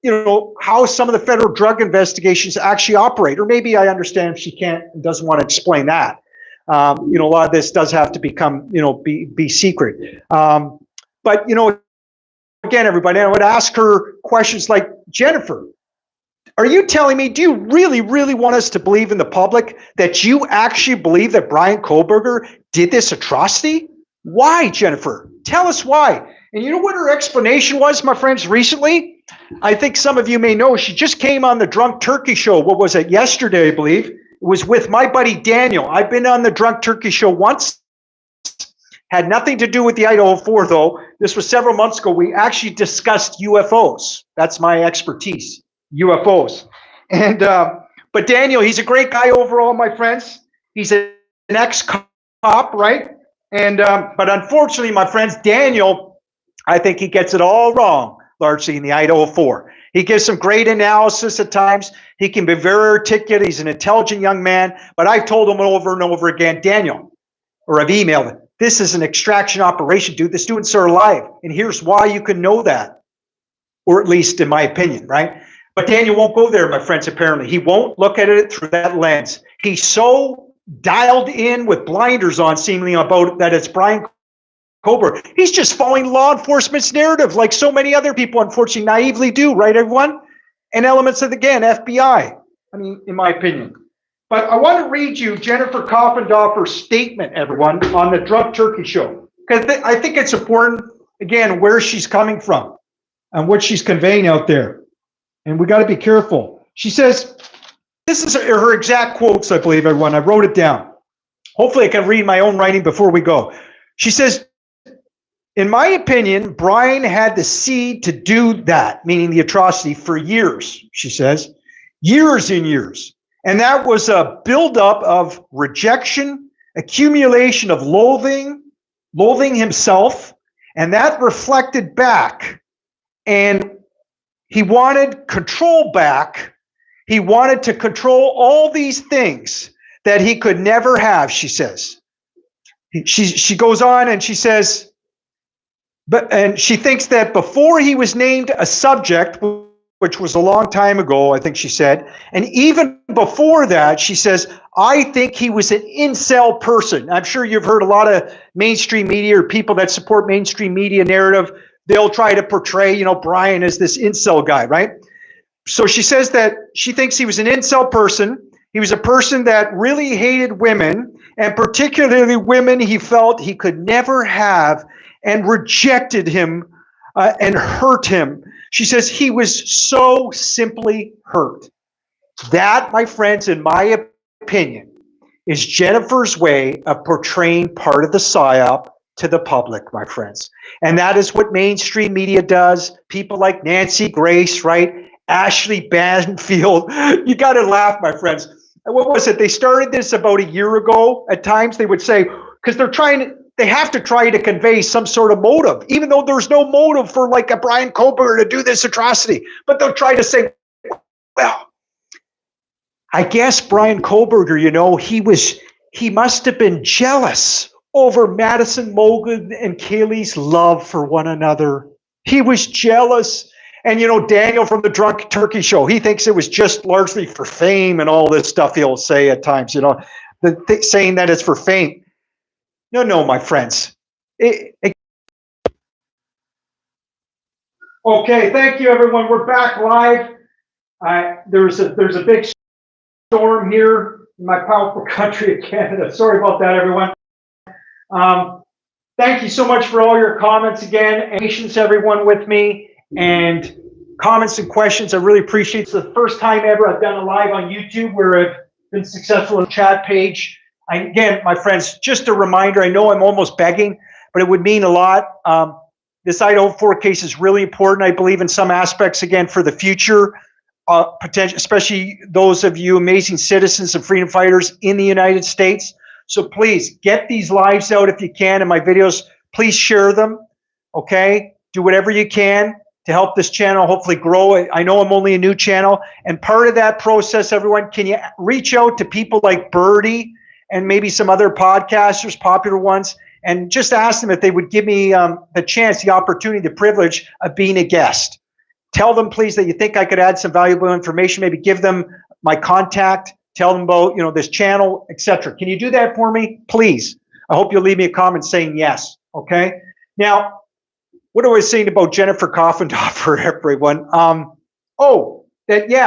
you know, how some of the federal drug investigations actually operate? Or maybe I understand if she can't and doesn't want to explain that. You know, a lot of this does have to become, you know, be secret. But, you know, again, everybody, I would ask her questions like, Jennifer, are you telling me, do you really, really want us to believe in the public that you actually believe that Brian Kohberger did this atrocity? Why, Jennifer? Tell us why. And you know what her explanation was, my friends, recently? I think some of you may know, she just came on the Drunk Turkey Show. What was it, yesterday, I believe? It was with my buddy Daniel. I've been on the Drunk Turkey Show once. Had nothing to do with the IDAHO4, though. This was several months ago. We actually discussed UFOs. That's my expertise, UFOs. And but Daniel, he's a great guy overall, my friends. He's an ex-cop, right? And but unfortunately, my friends, Daniel, I think he gets it all wrong, largely in the IDAHO4. He gives some great analysis at times. He can be very articulate. He's an intelligent young man. But I've told him over and over again, Daniel, or I've emailed him, this is an extraction operation, dude. The students are alive. And here's why you can know that. Or at least in my opinion, right? But Daniel won't go there, my friends, apparently. He won't look at it through that lens. He's so dialed in with blinders on, seemingly, about that it's Brian Kohberger. He's just following law enforcement's narrative like so many other people, unfortunately, naively do, right, everyone? And elements of, again, FBI, I mean, in my opinion. But I want to read you Jennifer Coffindaffer's statement, everyone, on the Drunk Turkey Show. Because I think it's important, again, where she's coming from and what she's conveying out there. And we got to be careful. She says, this is her exact quotes, I believe, everyone. I wrote it down. Hopefully I can read my own writing before we go. She says, in my opinion, Brian had the seed to do that, meaning the atrocity, for years, she says. Years and years. And that was a buildup of rejection, accumulation of loathing himself, and that reflected back. And he wanted control back. He wanted to control all these things that he could never have, she says. She goes on and she says, and she thinks that before he was named a subject, which was a long time ago, I think she said, and even before that, she says, I think he was an incel person. I'm sure you've heard a lot of mainstream media or people that support mainstream media narrative. They'll try to portray, Brian as this incel guy, right? So she says that she thinks he was an incel person. He was a person that really hated women, and particularly women he felt he could never have, and rejected him and hurt him. She says he was so simply hurt. That, my friends, in my opinion, is Jennifer's way of portraying part of the psyop to the public, my friends. And that is what mainstream media does. People like Nancy Grace, right? Ashley Banfield. You got to laugh, my friends. What was it? They started this about a year ago. At times they would say, because they have to try to convey some sort of motive, even though there's no motive for like a Brian Kohberger to do this atrocity. But they'll try to say, well, I guess Brian Kohberger, he must have been jealous over Madison Mogan and Kaylee's love for one another. He was jealous. And, Daniel from the Drunk Turkey Show, he thinks it was just largely for fame and all this stuff he'll say at times, saying that it's for fame. No, my friends. Okay, thank you, everyone. We're back live. There's a big storm here in my powerful country of Canada. Sorry about that, everyone. Thank you so much for all your comments again, and patience, everyone, with me, and comments and questions. I really appreciate it. It's the first time ever I've done a live on YouTube where I've been successful in the chat page. Again, my friends, just a reminder, I know I'm almost begging, but it would mean a lot. This IDAHO4 case is really important, I believe, in some aspects, again, for the future, potential, especially those of you amazing citizens and freedom fighters in the United States. So please get these lives out if you can, and my videos, please share them, okay? Do whatever you can to help this channel hopefully grow. I know I'm only a new channel, and part of that process, everyone, can you reach out to people like Birdie and maybe some other podcasters, popular ones, and just ask them if they would give me the chance, the opportunity, the privilege of being a guest. Tell them, please, that you think I could add some valuable information. Maybe give them my contact. Tell them about this channel, etc. Can you do that for me, please? I hope you'll leave me a comment saying yes. Okay. Now, what I was saying about Jennifer Coffindaffer, everyone.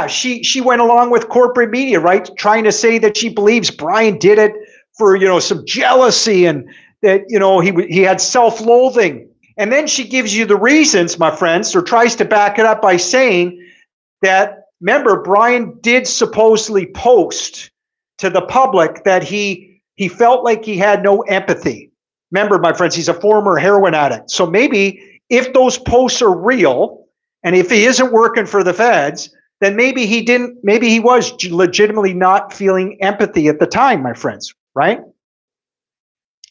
She went along with corporate media, right? Trying to say that she believes Brian did it for some jealousy, and that he had self-loathing. And then she gives you the reasons, my friends, or tries to back it up by saying that, remember, Brian did supposedly post to the public that he felt like he had no empathy. Remember, my friends, he's a former heroin addict. So maybe if those posts are real, and if he isn't working for the feds, then maybe he was legitimately not feeling empathy at the time, my friends, right?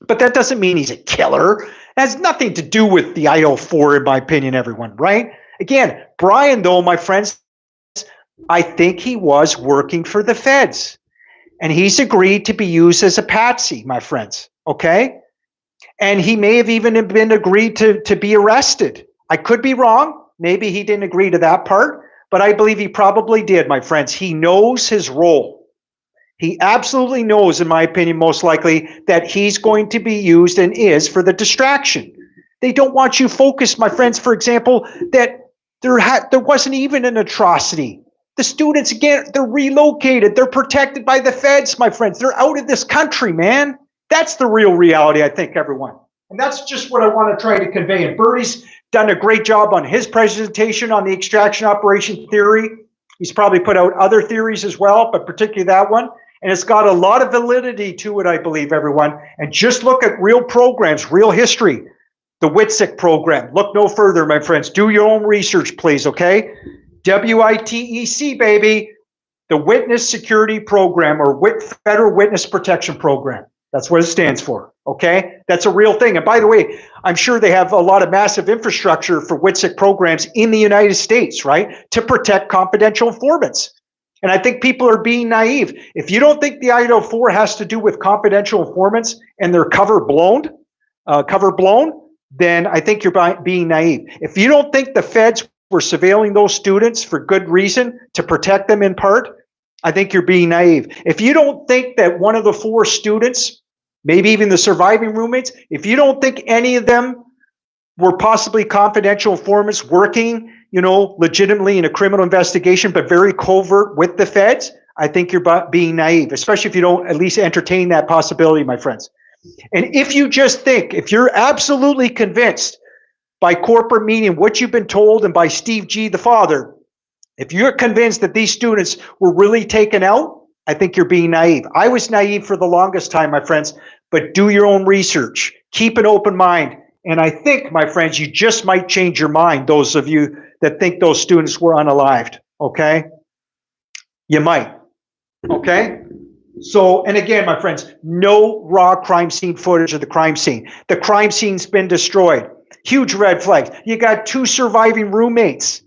But that doesn't mean he's a killer. It has nothing to do with the IDAHO4, in my opinion, everyone, right? Again, Brian, though, my friends, I think he was working for the feds. And he's agreed to be used as a patsy, my friends, okay? And he may have even been agreed to be arrested. I could be wrong. Maybe he didn't agree to that part, but I believe he probably did, my friends. He knows his role. He absolutely knows, in my opinion, most likely, that he's going to be used and is for the distraction. They don't want you focused, my friends, for example, that there wasn't even an atrocity. The students, again, they're relocated. They're protected by the feds, my friends. They're out of this country, man. That's the real reality, I think, everyone. And that's just what I want to try to convey. And Bertie's done a great job on his presentation on the extraction operation theory. He's probably put out other theories as well, but particularly that one. And it's got a lot of validity to it, I believe, everyone. And just look at real programs, real history. The WITSEC program. Look no further, my friends. Do your own research, please, okay? WITEC, baby. The Witness Security Program, or Federal Witness Protection Program. That's what it stands for, okay? That's a real thing. And by the way, I'm sure they have a lot of massive infrastructure for WITSEC programs in the United States, right? To protect confidential informants. And I think people are being naive. If you don't think the IDAHO4 has to do with confidential informants and they're cover blown, then I think you're being naive. If you don't think the feds were surveilling those students for good reason, to protect them in part, I think you're being naive. If you don't think that one of the 4 students, maybe even the surviving roommates, if you don't think any of them were possibly confidential informants working, legitimately in a criminal investigation, but very covert with the feds, I think you're being naive, especially if you don't at least entertain that possibility, my friends. And if you just think, if you're absolutely convinced by corporate media, what you've been told, and by Steve G, the father, if you're convinced that these students were really taken out, I think you're being naive. I was naive for the longest time, my friends, but do your own research. Keep an open mind. And I think, my friends, you just might change your mind, those of you that think those students were unalived, okay? You might, okay? So, and again, my friends, no raw crime scene footage of the crime scene. The crime scene's been destroyed. Huge red flags. You got 2 surviving roommates.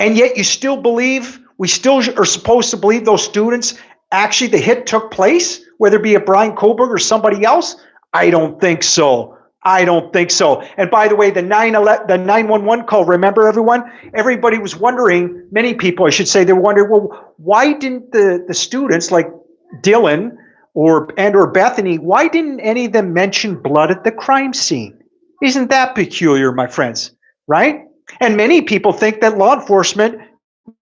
And yet you still believe, we still are supposed to believe those students, actually the hit took place, whether it be a Brian Kohberger or somebody else? I don't think so. I don't think so. And by the way, the 911 call, remember everyone? Everybody was wondering, many people, I should say, they were wondering, well, why didn't the students like Dylan or Bethany, why didn't any of them mention blood at the crime scene? Isn't that peculiar, my friends, right? And many people think that law enforcement,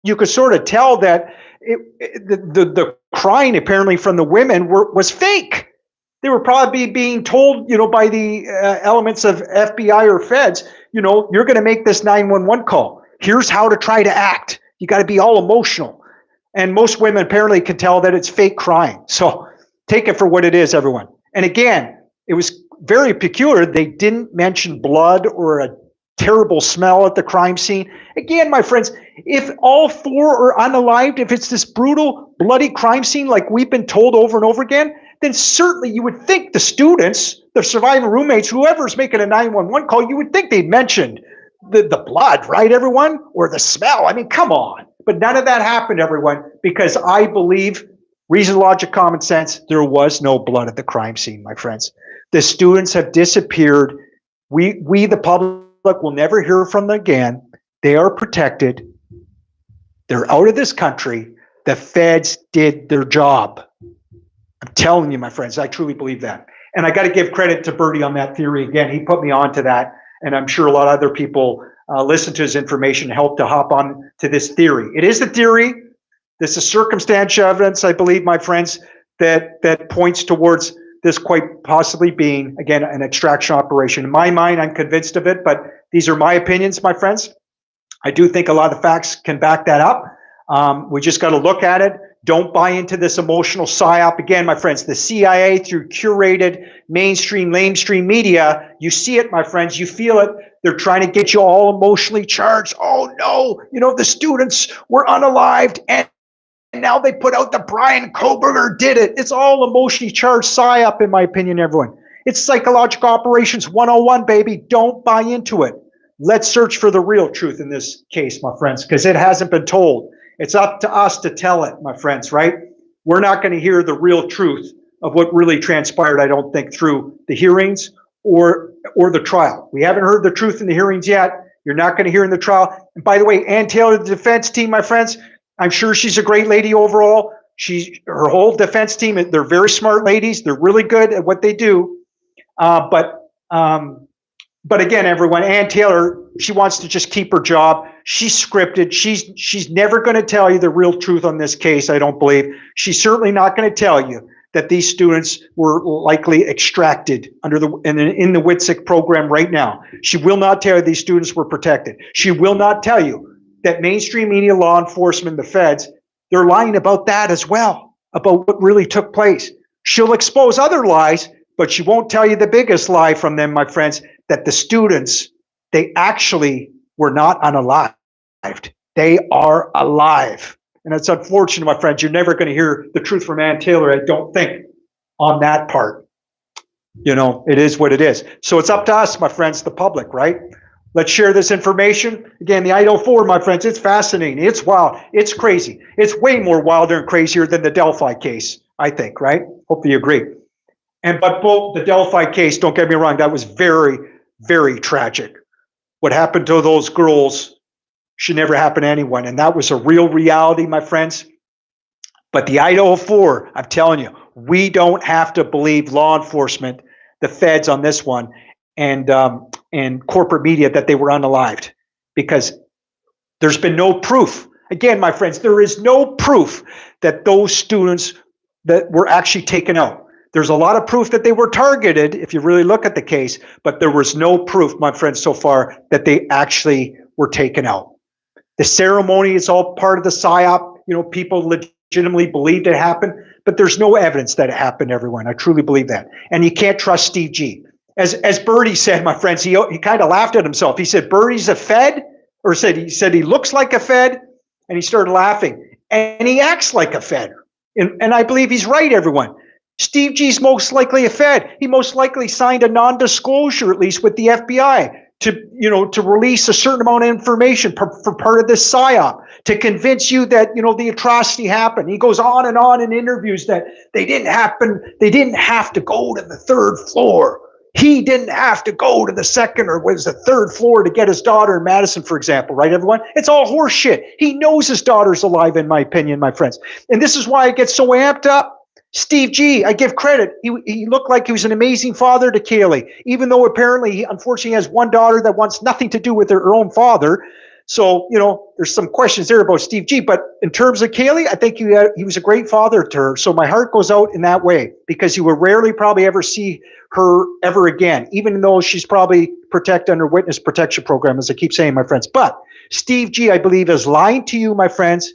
you could sort of tell that the crying apparently from the women was fake. They were probably being told, by the elements of FBI or feds, you're going to make this 911 call. Here's how to try to act. You got to be all emotional. And most women apparently can tell that it's fake crying. So take it for what it is, everyone. And again, it was very peculiar. They didn't mention blood or a terrible smell at the crime scene. Again, my friends, if all 4 are unalived, if it's this brutal, bloody crime scene like we've been told over and over again, then certainly you would think the students, the surviving roommates, whoever's making a 911 call, you would think they'd mentioned the blood, right, everyone? Or the smell. I mean, come on. But none of that happened, everyone, because I believe, reason, logic, common sense, there was no blood at the crime scene, my friends. The students have disappeared. We the public, will never hear from them again. They are protected. They're out of this country. The feds did their job. I'm telling you, my friends, I truly believe that. And I got to give credit to Bertie on that theory again. He put me on to that. And I'm sure a lot of other people listen to his information, help to hop on to this theory. It is the theory. This is circumstantial evidence, I believe, my friends, that points towards this quite possibly being, again, an extraction operation. In my mind, I'm convinced of it, but these are my opinions, my friends. I do think a lot of the facts can back that up. We just got to look at it. Don't buy into this emotional psyop. Again, my friends, the CIA, through curated mainstream, lamestream media, you see it, my friends, you feel it. They're trying to get you all emotionally charged. Oh no, the students were unalived and now they put out the Brian Kohberger did it. It's all emotionally charged psyop, in my opinion, everyone. It's psychological operations 101, baby. Don't buy into it. Let's search for the real truth in this case, my friends, because it hasn't been told. It's up to us to tell it, my friends, right? We're not going to hear the real truth of what really transpired, I don't think, through the hearings or the trial. We haven't heard the truth in the hearings yet. You're not going to hear in the trial. And by the way, Ann Taylor, the defense team, my friends, I'm sure she's a great lady overall. Her whole defense team, they're very smart ladies. They're really good at what they do. But again, everyone, Ann Taylor, she wants to just keep her job. She's scripted. She's never going to tell you the real truth on this case, I don't believe. She's certainly not going to tell you that these students were likely extracted in the WITSEC program right now. She will not tell you these students were protected. She will not tell you that mainstream media, law enforcement, the feds, they're lying about that as well, about what really took place. She'll expose other lies, but she won't tell you the biggest lie from them, my friends, that the students, they actually were not unalived. They are alive. And it's unfortunate, my friends, you're never going to hear the truth from Ann Taylor, I don't think, on that part. You know, it is what it is. So it's up to us, my friends, the public, right? Let's share this information. Again, the IDAHO4, my friends, it's fascinating. It's wild. It's crazy. It's way more wilder and crazier than the Delphi case, I think, right? Hopefully you agree. But both the Delphi case, don't get me wrong, that was very, very tragic. What happened to those girls should never happen to anyone. And that was a real reality, my friends. But the IDAHO4, I'm telling you, we don't have to believe law enforcement, the feds on this one, and corporate media that they were unalived, because there's been no proof. Again, my friends, there is no proof that those students that were actually taken out. There's a lot of proof that they were targeted, if you really look at the case, but there was no proof, my friends, so far that they actually were taken out. The ceremony is all part of the PSYOP. You know, people legitimately believed it happened, but there's no evidence that it happened, everyone. I truly believe that. And you can't trust Steve G. As Bertie said, my friends, he kind of laughed at himself. He said, Bertie's a Fed, or he said he looks like a Fed, and he started laughing. And he acts like a Fed. And I believe he's right, everyone. Steve G's most likely a Fed. He most likely signed a non-disclosure, at least with the FBI, to release a certain amount of information for part of this PSYOP, to convince you that, the atrocity happened. He goes on and on in interviews that they didn't have to go to the third floor. He didn't have to go to the second or was the third floor to get his daughter in Madison, for example, right, everyone? It's all horse shit. He knows his daughter's alive, in my opinion, my friends. And this is why I get so amped up. Steve G, I give credit. He looked like he was an amazing father to Kaylee, even though apparently he unfortunately has one daughter that wants nothing to do with her own father. So, there's some questions there about Steve G. But in terms of Kaylee, I think he was a great father to her. So my heart goes out in that way, because you will rarely probably ever see her ever again, even though she's probably protected under witness protection program, as I keep saying, my friends. But Steve G, I believe, is lying to you, my friends.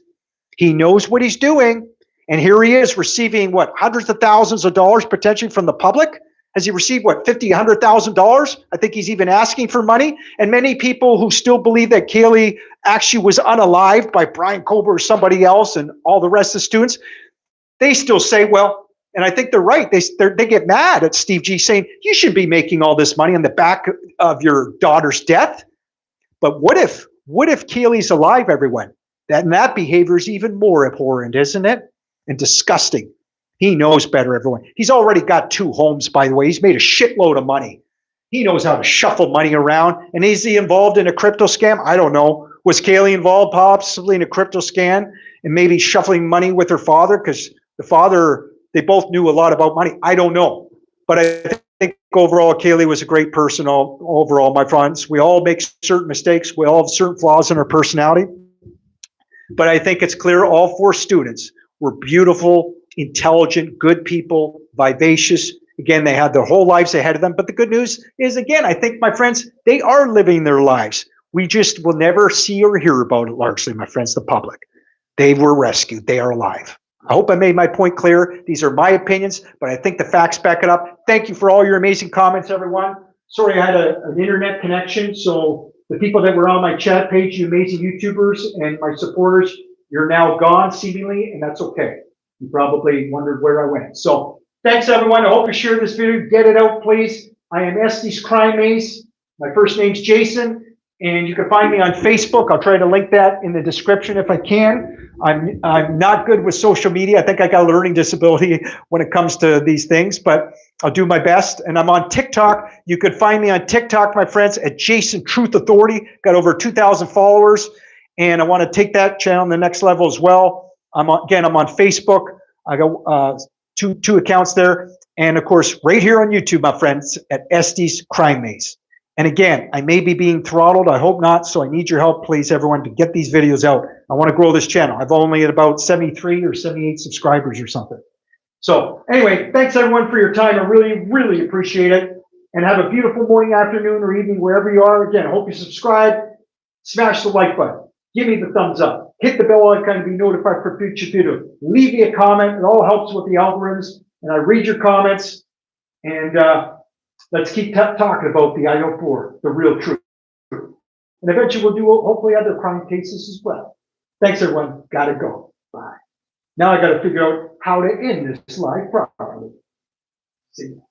He knows what he's doing. And here he is receiving, hundreds of thousands of dollars potentially from the public? Has he received, $50,000, $100,000? I think he's even asking for money. And many people who still believe that Kaylee actually was unalived by Brian Kohberger or somebody else and all the rest of the students, they still say, and I think they're right. They get mad at Steve G saying, you should be making all this money on the back of your daughter's death. But what if Kaylee's alive, everyone? That behavior is even more abhorrent, isn't it? And disgusting. He knows better, everyone. He's already got 2 homes, by the way. He's made a shitload of money. He knows how to shuffle money around. And is he involved in a crypto scam? I don't know. Was Kaylee involved possibly in a crypto scam and maybe shuffling money with her father? Because the father, they both knew a lot about money. I don't know. But I think overall, Kaylee was a great person overall, my friends. We all make certain mistakes. We all have certain flaws in our personality. But I think it's clear all 4 students were beautiful, intelligent, good people, vivacious. Again, they had their whole lives ahead of them. But the good news is, again, I think, my friends, they are living their lives. We just will never see or hear about it largely, my friends, the public. They were rescued. They are alive. I hope I made my point clear. These are my opinions, but I think the facts back it up. Thank you for all your amazing comments, everyone. Sorry I had an internet connection, so the people that were on my chat page, you amazing YouTubers and my supporters, you're now gone seemingly, and that's okay. You probably wondered where I went. So thanks, everyone. I hope you share this video. Get it out, please. I am ESTEY'S Crime Maze. My first name's Jason, and you can find me on Facebook. I'll try to link that in the description if I can. I'm not good with social media. I think I got a learning disability when it comes to these things, but I'll do my best. And I'm on TikTok. You could find me on TikTok, my friends, at Jason Truth Authority. Got over 2,000 followers. And I want to take that channel to the next level as well. I'm on Facebook. I got two accounts there. And of course, right here on YouTube, my friends, at ESTEY'S Crime Maze. And again, I may be being throttled. I hope not. So I need your help, please, everyone, to get these videos out. I want to grow this channel. I've only at about 73 or 78 subscribers or something. So anyway, thanks, everyone, for your time. I really, really appreciate it. And have a beautiful morning, afternoon, or evening, wherever you are. Again, I hope you subscribe. Smash the like button. give me the thumbs up. Hit the bell icon to be notified for future videos. Leave me a comment. It all helps with the algorithms. And I read your comments. And let's keep talking about the IDAHO4, the real truth. And eventually we'll do hopefully other crime cases as well. Thanks, everyone. Gotta go. Bye. Now I gotta figure out how to end this live properly. See you.